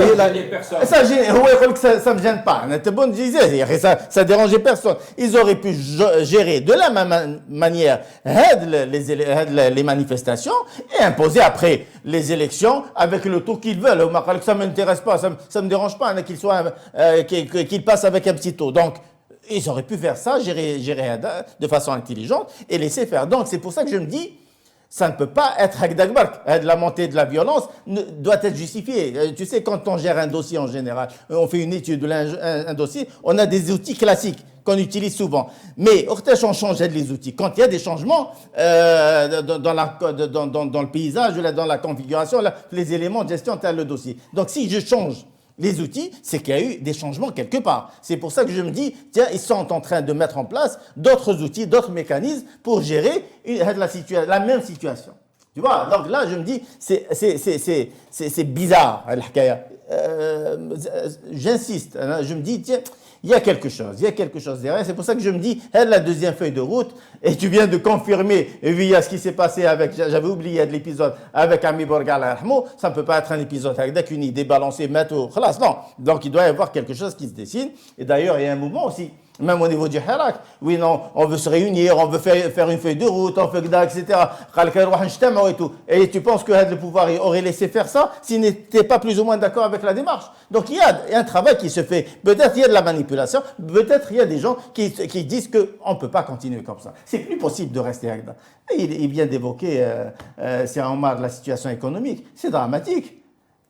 Ça ne me gêne pas. Bon, je disais, ça dérangeait personne. Ils auraient pu gérer de la même manière les manifestations et imposer après les élections avec le taux qu'ils veulent. Ça ne m'intéresse pas, ça ne me dérange pas qu'ils passent avec un petit taux. Donc, ils auraient pu faire ça, gérer de façon intelligente et laisser faire. Donc, c'est pour ça que je me dis, ça ne peut pas être Hagdagbark. La montée de la violence doit être justifiée. Tu sais, quand on gère un dossier en général, on fait une étude un dossier, on a des outils classiques qu'on utilise souvent. Mais, on change les outils. Quand il y a des changements dans le paysage, dans la configuration, les éléments de gestion, tel le dossier. Donc, si je change les outils, c'est qu'il y a eu des changements quelque part. C'est pour ça que je me dis, tiens, ils sont en train de mettre en place d'autres outils, d'autres mécanismes pour gérer la même situation. Tu vois, donc là, je me dis, c'est bizarre, j'insiste, je me dis, tiens, il y a quelque chose derrière. C'est pour ça que je me dis, la deuxième feuille de route, Et tu viens de confirmer, via ce qui s'est passé avec, j'avais oublié de l'épisode, avec Ami Borgal, ça ne peut pas être un épisode avec une idée balancée, non. Donc il doit y avoir quelque chose qui se dessine. Et d'ailleurs, il y a un mouvement aussi, même au niveau du Hirak. Oui, non, on veut se réunir, on veut faire une feuille de route, on fait etc. Et tout. Et tu penses que le pouvoir aurait laissé faire ça s'il n'était pas plus ou moins d'accord avec la démarche. Donc il y a un travail qui se fait. Peut-être il y a de la manipulation, peut-être il y a des gens qui disent qu'on ne peut pas continuer comme ça. C'est plus possible de rester avec ça. Il vient d'évoquer, c'est Omar, la situation économique. C'est dramatique.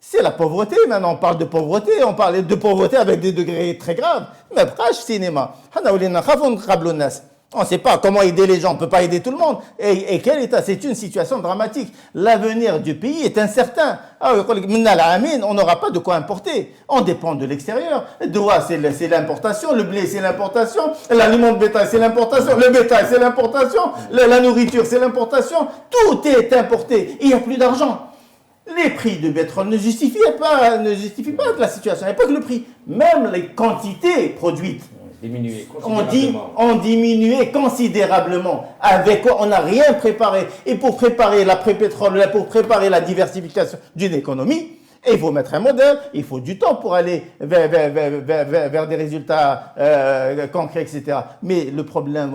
C'est la pauvreté, maintenant on parle de pauvreté, on parle de pauvreté avec des degrés très graves. Mais après, cinéma, on ne sait pas comment aider les gens, on ne peut pas aider tout le monde. Et quel état? C'est une situation dramatique. L'avenir du pays est incertain. On n'aura pas de quoi importer. On dépend de l'extérieur. Le droit, c'est l'importation. Le blé, c'est l'importation. L'aliment de bétail, c'est l'importation. Le bétail, c'est l'importation. La nourriture, c'est l'importation. Tout est importé. Il n'y a plus d'argent. Les prix du pétrole ne justifient pas la situation. Il n'y a pas que le prix. Même les quantités produites ont diminué considérablement. Avec quoi on n'a rien préparé. Et pour préparer l'après-pétrole, pour préparer la diversification d'une économie, il faut mettre un modèle, il faut du temps pour aller vers des résultats concrets, etc. Mais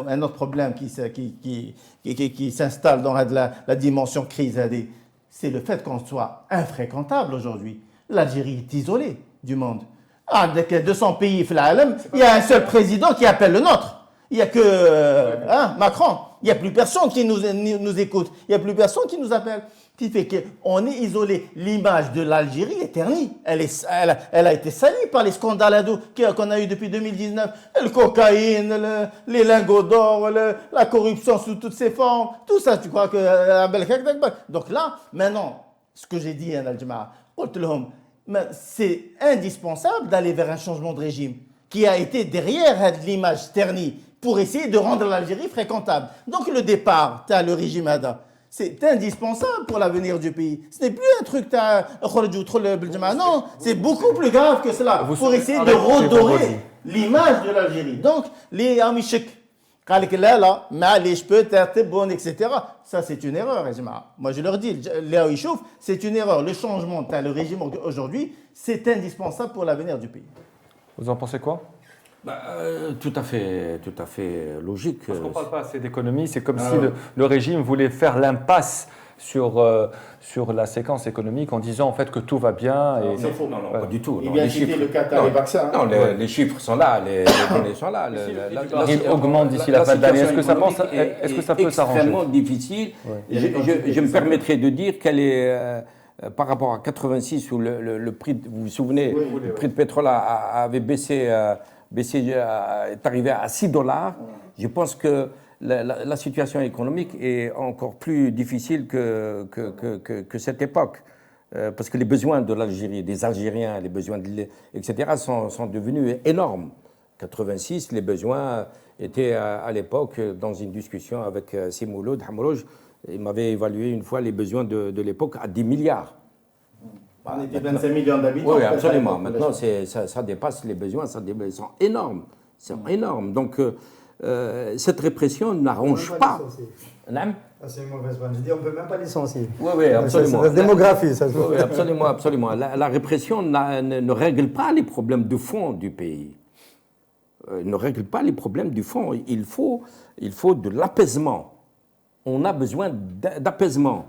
un autre problème qui s'installe dans la dimension crise, c'est le fait qu'on soit infréquentable aujourd'hui. L'Algérie est isolée du monde. Avec 200 pays, il y a un seul président qui appelle le nôtre. Il n'y a que Macron. Il n'y a plus personne qui nous écoute. Il n'y a plus personne qui nous appelle. Ce qui fait qu'on est isolé. L'image de l'Algérie est ternie. Elle a été salie par les scandales qu'on a eu depuis 2019. Le cocaïne, les lingots d'or, la corruption sous toutes ses formes. Tout ça, tu crois que... Donc là, maintenant, ce que j'ai dit à Al-Jama'a, c'est indispensable d'aller vers un changement de régime qui a été derrière l'image ternie pour essayer de rendre l'Algérie fréquentable. Donc le départ, tu as le régime Hada. C'est indispensable pour l'avenir du pays. Ce n'est plus un truc, non, c'est beaucoup plus grave que cela. Pour essayer de redorer l'image de l'Algérie. Donc, les Amichek, je peux être bon, etc. Ça, c'est une erreur, moi je leur dis, Léa Ishouf, c'est une erreur. Le changement, le régime aujourd'hui, c'est indispensable pour l'avenir du pays. Vous en pensez quoi? Tout à fait logique. Parce qu'on ne parle pas assez d'économie, c'est comme si le régime voulait faire l'impasse sur la séquence économique en disant en fait que tout va bien. C'est faux. Non, pas du tout. Il vient citer le Qatar, les vaccins. Non, les chiffres sont là, les données sont là. Il augmente d'ici la fin de l'année. Est-ce que ça peut s'arranger? Extrêmement difficile. Je me permettrai de dire qu'elle est... par rapport à 86 où le prix, vous vous souvenez, le prix de pétrole avait baissé, est arrivé à $6. Je pense que la situation économique est encore plus difficile que cette époque. Parce que les besoins de l'Algérie, des Algériens, les besoins, etc., sont devenus énormes. 86, les besoins étaient à l'époque, dans une discussion avec Simoulou Hamrouj, il m'avait évalué une fois les besoins de l'époque à 10 milliards. On était 25 millions d'habitants. Oui, absolument. Maintenant, ça dépasse les besoins, sont énormes. C'est énorme. Donc, cette répression n'arrange pas. C'est une mauvaise bonne. Je dis, on ne peut même pas licencier. Oui, absolument. C'est la démographie, ça se voit. Oui, absolument. La répression ne règle pas les problèmes de fond du pays. Ne règle pas les problèmes du fond. Il faut de l'apaisement. On a besoin d'apaisement.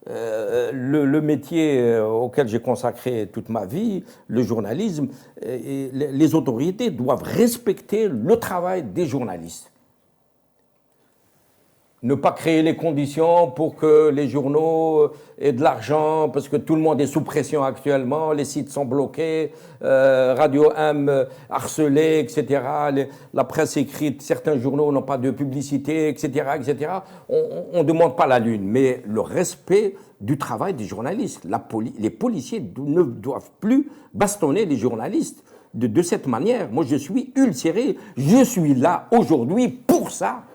Le métier auquel j'ai consacré toute ma vie, le journalisme, les autorités doivent respecter le travail des journalistes. Ne pas créer les conditions pour que les journaux aient de l'argent, parce que tout le monde est sous pression actuellement, les sites sont bloqués, Radio M harcelée, etc. La presse écrite, certains journaux n'ont pas de publicité, etc. On ne demande pas la lune, mais le respect du travail des journalistes. Les policiers ne doivent plus bastonner les journalistes de cette manière. Moi, je suis ulcéré, je suis là aujourd'hui pour ça.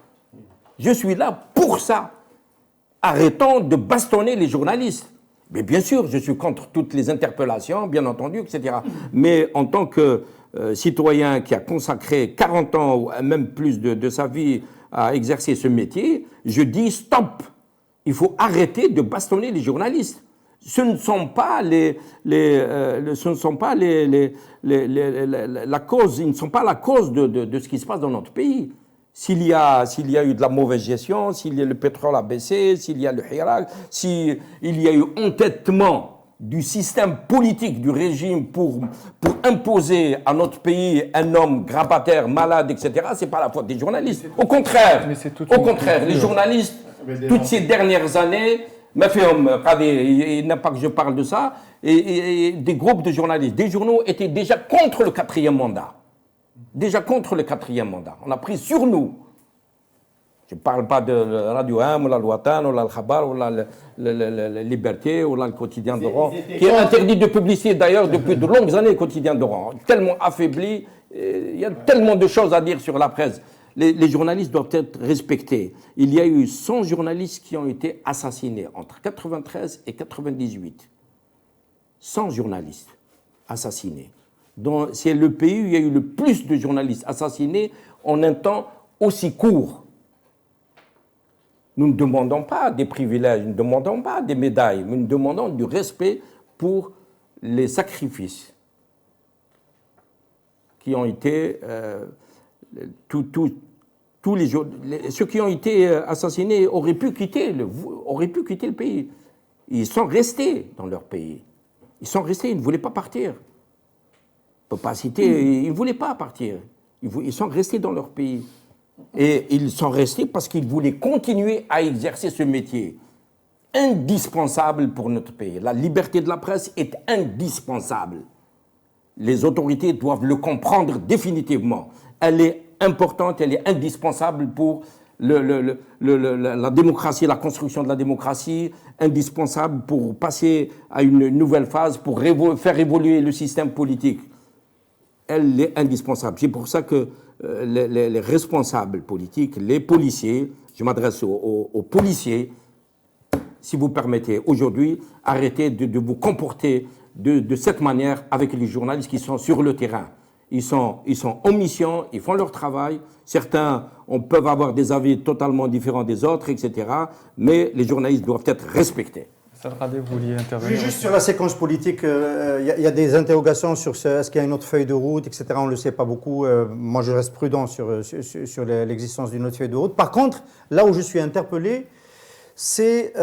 Je suis là pour ça. Arrêtons de bastonner les journalistes. Mais bien sûr, je suis contre toutes les interpellations, bien entendu, etc. Mais en tant que citoyen qui a consacré 40 ans, ou même plus de sa vie à exercer ce métier, je dis stop. Il faut arrêter de bastonner les journalistes. Ce ne sont pas la cause, ils ne sont pas la cause de ce qui se passe dans notre pays. S'il y a eu de la mauvaise gestion, le pétrole a baissé, s'il y a le Hirak, s'il y a eu entêtement du système politique du régime pour imposer à notre pays un homme grabataire, malade, etc., c'est pas la faute des journalistes. Au contraire, les journalistes, toutes ces dernières années, il n'a pas que je parle de ça, et des groupes de journalistes, des journaux étaient déjà contre le 4e mandat. Déjà contre le 4e mandat. On a pris sur nous. Je ne parle pas de la Radio 1, ou la Louatan, ou la Khabar, ou la Liberté, ou le Quotidien d'Oran, qui est interdit de publicité d'ailleurs depuis de longues années, le Quotidien d'Oran. Tellement affaibli, il y a tellement de choses à dire sur la presse. Les journalistes doivent être respectés. Il y a eu 100 journalistes qui ont été assassinés entre 1993 et 1998. 100 journalistes assassinés. C'est le pays où il y a eu le plus de journalistes assassinés en un temps aussi court. Nous ne demandons pas des privilèges, nous ne demandons pas des médailles, mais nous demandons du respect pour les sacrifices qui ont été... ceux qui ont été assassinés auraient pu quitter le pays. Ils sont restés dans leur pays. Ils sont restés, ils ne voulaient pas partir. On ne peut pas citer, ils ne voulaient pas partir. Ils sont restés dans leur pays. Et ils sont restés parce qu'ils voulaient continuer à exercer ce métier indispensable pour notre pays. La liberté de la presse est indispensable. Les autorités doivent le comprendre définitivement. Elle est importante, elle est indispensable pour la démocratie, la construction de la démocratie, indispensable pour passer à une nouvelle phase, pour faire évoluer le système politique. Elle est indispensable. C'est pour ça que les responsables politiques, les policiers, je m'adresse aux policiers, si vous permettez, aujourd'hui, arrêtez de vous comporter de cette manière avec les journalistes qui sont sur le terrain. Ils sont en mission, ils font leur travail. Certains peuvent avoir des avis totalement différents des autres, etc. Mais les journalistes doivent être respectés. Salradeh, vous vouliez intervenir? Juste sur la séquence politique, il y a des interrogations sur est-ce qu'il y a une autre feuille de route, etc. On ne le sait pas beaucoup. Moi, je reste prudent sur l'existence d'une autre feuille de route. Par contre, là où je suis interpellé, c'est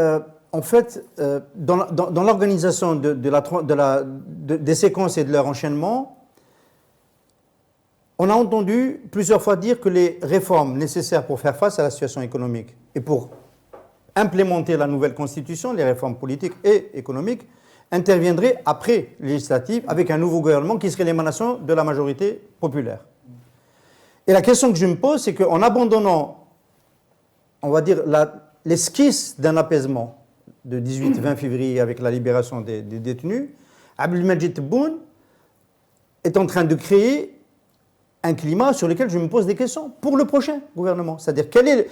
en fait dans l'organisation des séquences et de leur enchaînement. On a entendu plusieurs fois dire que les réformes nécessaires pour faire face à la situation économique et pour implémenter la nouvelle constitution, les réformes politiques et économiques, interviendraient après les législatives avec un nouveau gouvernement qui serait l'émanation de la majorité populaire. Et la question que je me pose, c'est qu'en abandonnant, on va dire, l'esquisse d'un apaisement de 18-20 février avec la libération des détenus, Abdelmadjid Tebboune est en train de créer un climat sur lequel je me pose des questions pour le prochain gouvernement. C'est-à-dire quel est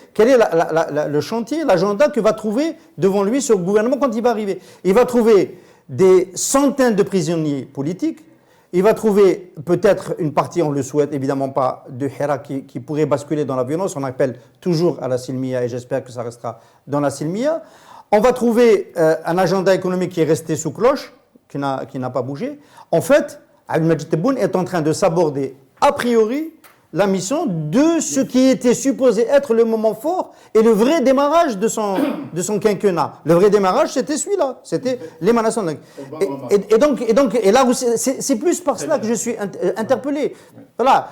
le chantier, l'agenda que va trouver devant lui ce gouvernement quand il va arriver. Il va trouver des centaines de prisonniers politiques, il va trouver peut-être une partie, on ne le souhaite évidemment pas, de Hirak qui pourrait basculer dans la violence. On appelle toujours à la Silmiya et j'espère que ça restera dans la Silmiya. On va trouver un agenda économique qui est resté sous cloche, qui n'a pas bougé. En fait, Abdelmadjid Tebboune est en train de s'aborder a priori, la mission de ce qui était supposé être le moment fort et le vrai démarrage de son quinquennat. Le vrai démarrage, c'était celui-là, c'était l'émanation. Et là, c'est plus par cela que je suis interpellé. Voilà,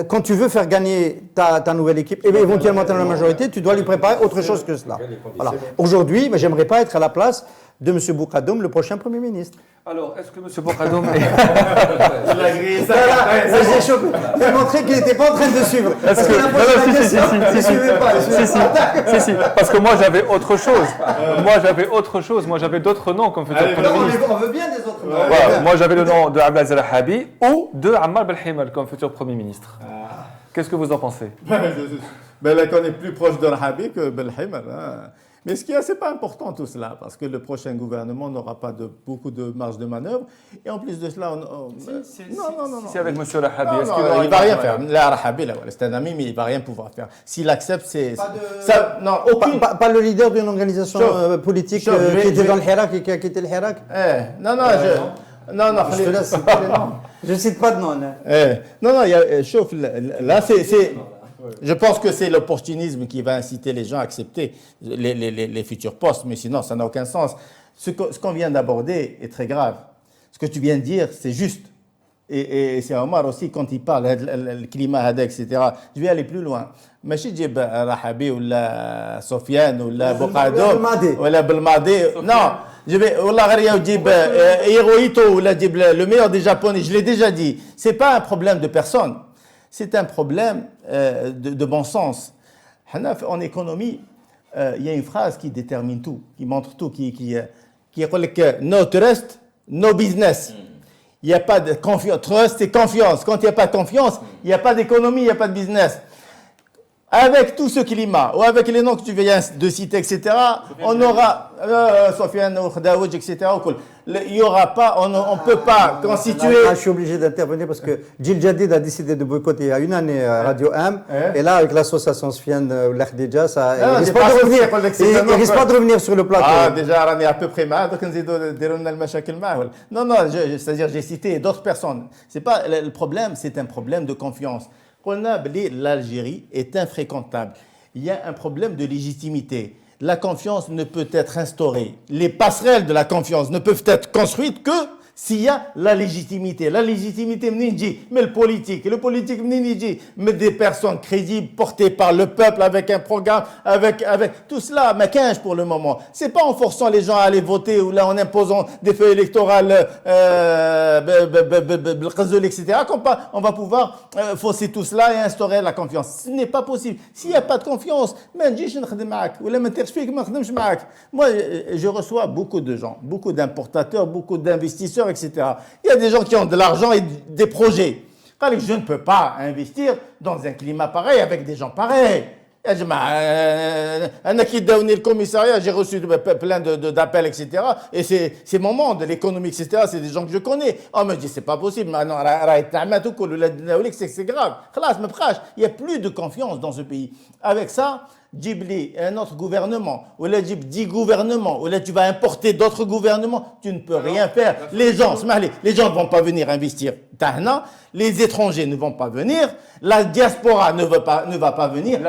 quand tu veux faire gagner ta nouvelle équipe, et éventuellement ta nouvelle majorité, tu dois lui préparer autre chose que cela. Voilà. Aujourd'hui, j'aimerais pas être à la place de M. Boukhadoum, le prochain Premier ministre. Alors, est-ce que M. Boukhadoum est... Il a grillé ça. Il a montré qu'il n'était pas en train de suivre. Parce que... Si, parce que moi j'avais autre chose. Moi j'avais d'autres noms comme futur Premier ministre. On veut bien des autres noms. Voilà, moi j'avais le nom de Abdelaziz Al-Habi ou de Ammar Belhimal comme futur Premier ministre. Qu'est-ce que vous en pensez? Ben là, qu'on est plus proche de Rahabi que Belhimal. Hein. Mais ce qui est assez pas important tout cela, parce que le prochain gouvernement n'aura pas beaucoup de marge de manœuvre. Et en plus de cela, non. C'est avec M. Rahabi. Non, Est-ce non, qu'il il aura ne va une rien marge? faire. La Rahabi, là, c'est un ami, mais il ne va rien pouvoir faire. S'il accepte, c'est... Non, aucune... Pas le leader d'une organisation politique qui était dans le Hirak et qui a quitté le Hirak. Non, Je te laisse citer les noms. Je ne cite pas de nom. Chauffe, là, je pense que c'est l'opportunisme qui va inciter les gens à accepter les futurs postes, mais sinon, ça n'a aucun sens. Ce qu'on vient d'aborder est très grave. Ce que tu viens de dire, c'est juste. Et c'est Omar aussi, quand il parle, le climat, etc. Je vais aller plus loin. ماشي تجيب رحبي ولا سفيان ولا بوقادوم ولا بالماضي non je vais والله غير تجيب Hirohito ولا تجيب le meilleur des japonais, je l'ai déjà dit, c'est pas un problème de personne, c'est un problème de bon sens. En économie, il y a une phrase qui détermine tout, qui montre tout, qui dit que no trust, no business. Il n'y a pas de confiance, trust et confiance. Quand il n'y a pas de confiance, il n'y a pas d'économie, il n'y a pas de business. Avec tout ce climat, ou avec les noms que tu viens de citer, etc., on aura, Sofiane, Khdaouj, etc., il n'y aura pas, on ne peut pas constituer... Là, je suis obligé d'intervenir parce que Gil Jadid a décidé de boycotter il y a une année Radio M. Et là, avec l'association Sofiane Lakhdija, il risque pas de revenir sur le plateau. Ah, déjà, on est à peu près mal, donc on le Non, c'est-à-dire j'ai cité d'autres personnes. C'est pas le problème, c'est un problème de confiance. L'Algérie est infréquentable. Il y a un problème de légitimité. La confiance ne peut être instaurée. Les passerelles de la confiance ne peuvent être construites que s'il y a la légitimité. La légitimité, mais le politique, mais des personnes crédibles portées par le peuple avec un programme, avec tout cela, mais 15 pour le moment. C'est pas en forçant les gens à aller voter ou là en imposant des feuilles électorales, etc. qu'on va pouvoir fausser tout cela et instaurer la confiance. Ce n'est pas possible. S'il n'y a pas de confiance, moi, je reçois beaucoup de gens, beaucoup d'importateurs, beaucoup d'investisseurs, etc. Il y a des gens qui ont de l'argent et des projets. Je ne peux pas investir dans un climat pareil avec des gens pareils. Le commissariat, j'ai reçu plein d'appels, etc. Et c'est mon monde, l'économie, etc. C'est des gens que je connais. On me dit, c'est pas possible. C'est grave. Il n'y a plus de confiance dans ce pays. Avec ça, Djibli, un autre gouvernement, ou là, 10 gouvernements, ou là, tu vas importer d'autres gouvernements, tu ne peux rien faire. Les gens ne vont pas venir investir. Les étrangers ne vont pas venir, la diaspora ne va pas venir.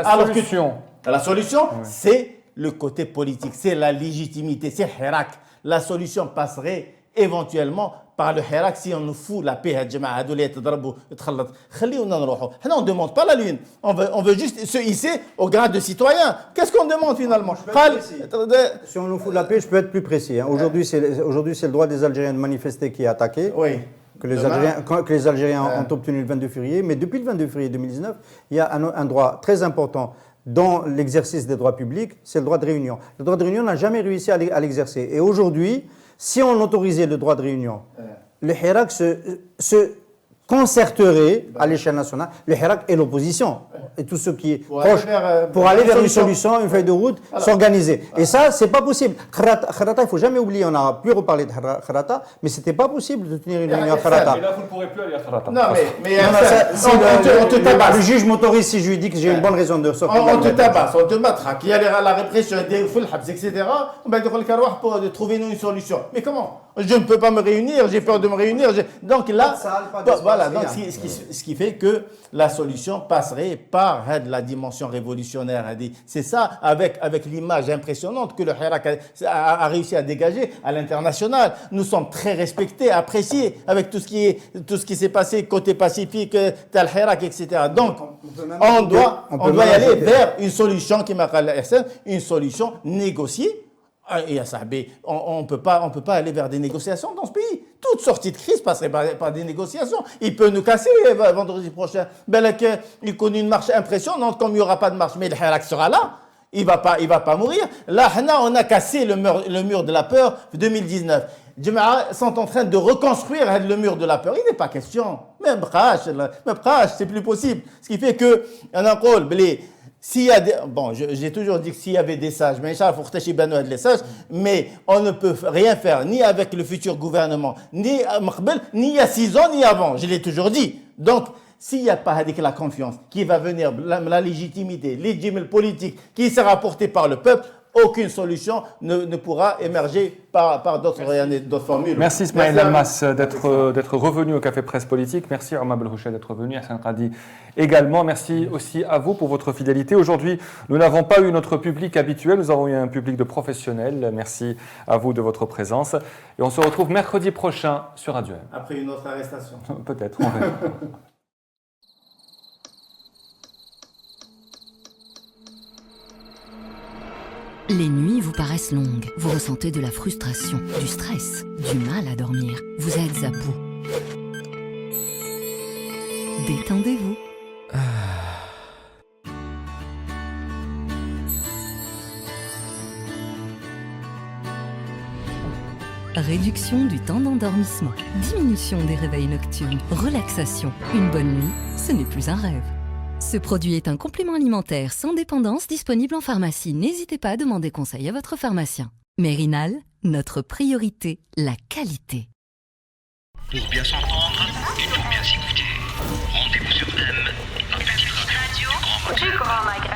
La solution, c'est le côté politique, c'est la légitimité, c'est Hirak. La solution passerait éventuellement par le Hirak si on nous fout la paix. On ne demande pas la lune, on veut juste se hisser au grade de citoyen. Qu'est-ce qu'on demande finalement? Si on nous fout la paix, je peux être plus précis. Aujourd'hui, c'est le droit des Algériens de manifester qui est attaqué. Oui. Que les Algériens ont obtenu le 22 février. Mais depuis le 22 février 2019, il y a un droit très important dans l'exercice des droits publics, c'est le droit de réunion. Le droit de réunion n'a jamais réussi à l'exercer. Et aujourd'hui, si on autorisait le droit de réunion, le Hirak se concerterait à l'échelle nationale, le Hirak et l'opposition, et tous ceux qui proches, pour aller vers une solution, une feuille de route, s'organiser. Et ça, c'est pas possible. Kharata, il faut jamais oublier, on n'a plus reparlé de Kharata, mais c'était pas possible de tenir une réunion à Kharata. Et là, vous ne pourrez plus aller à Kharata. Non, mais le juge m'autorise si je lui dis que j'ai une bonne raison de sortir. On te tabasse, on te matraque, il y a la répression, des foules, etc. On va dire pour trouver une solution. Mais comment? Je ne peux pas me réunir, j'ai peur de me réunir. Donc là, voilà, donc ce qui fait que la solution passerait par la dimension révolutionnaire. C'est ça, avec l'image impressionnante que le Hirak a réussi à dégager à l'international. Nous sommes très respectés, appréciés avec tout ce qui s'est passé côté Pacifique, tel Hirak, etc. Donc, on doit y aller vers une solution qui m'a une solution négociée. Et on peut pas aller vers des négociations dans ce pays. Toute sortie de crise passerait par des négociations. Il peut nous casser vendredi prochain. Il connaît une marche impressionnante, comme il n'y aura pas de marche, mais le Hirak sera là. Il va pas mourir. Là, on a cassé le mur de la peur en 2019. Les sont en train de reconstruire le mur de la peur. Il n'est pas question. Même c'est plus possible. Ce qui fait que, S'il y a bon, j'ai toujours dit que s'il y avait des sages, mais il faut que les sages, mais on ne peut rien faire ni avec le futur gouvernement, ni à Maqbel, ni il y a 6 ans, ni avant. Je l'ai toujours dit. Donc, s'il n'y a pas avec la confiance qui va venir, la légitimité, les politique qui sera portée par le peuple, aucune solution ne pourra émerger par d'autres formules. Merci Smaïl Almas d'être revenu au Café Presse Politique. Merci Omar Belhouchet d'être venu, Hassan Radi également. Merci aussi à vous pour votre fidélité. Aujourd'hui, nous n'avons pas eu notre public habituel, nous avons eu un public de professionnels. Merci à vous de votre présence. Et on se retrouve mercredi prochain sur Radio M. Après une autre arrestation. Peut-être, on verra. Les nuits vous paraissent longues, vous ressentez de la frustration, du stress, du mal à dormir, vous êtes à bout. Détendez-vous. Réduction du temps d'endormissement, diminution des réveils nocturnes, relaxation. Une bonne nuit, ce n'est plus un rêve. Ce produit est un complément alimentaire sans dépendance disponible en pharmacie. N'hésitez pas à demander conseil à votre pharmacien. Mérinal, notre priorité, la qualité. Pour bien s'entendre, il faut bien s'écouter. Rendez-vous sur M, la petite radio du Grand Matin.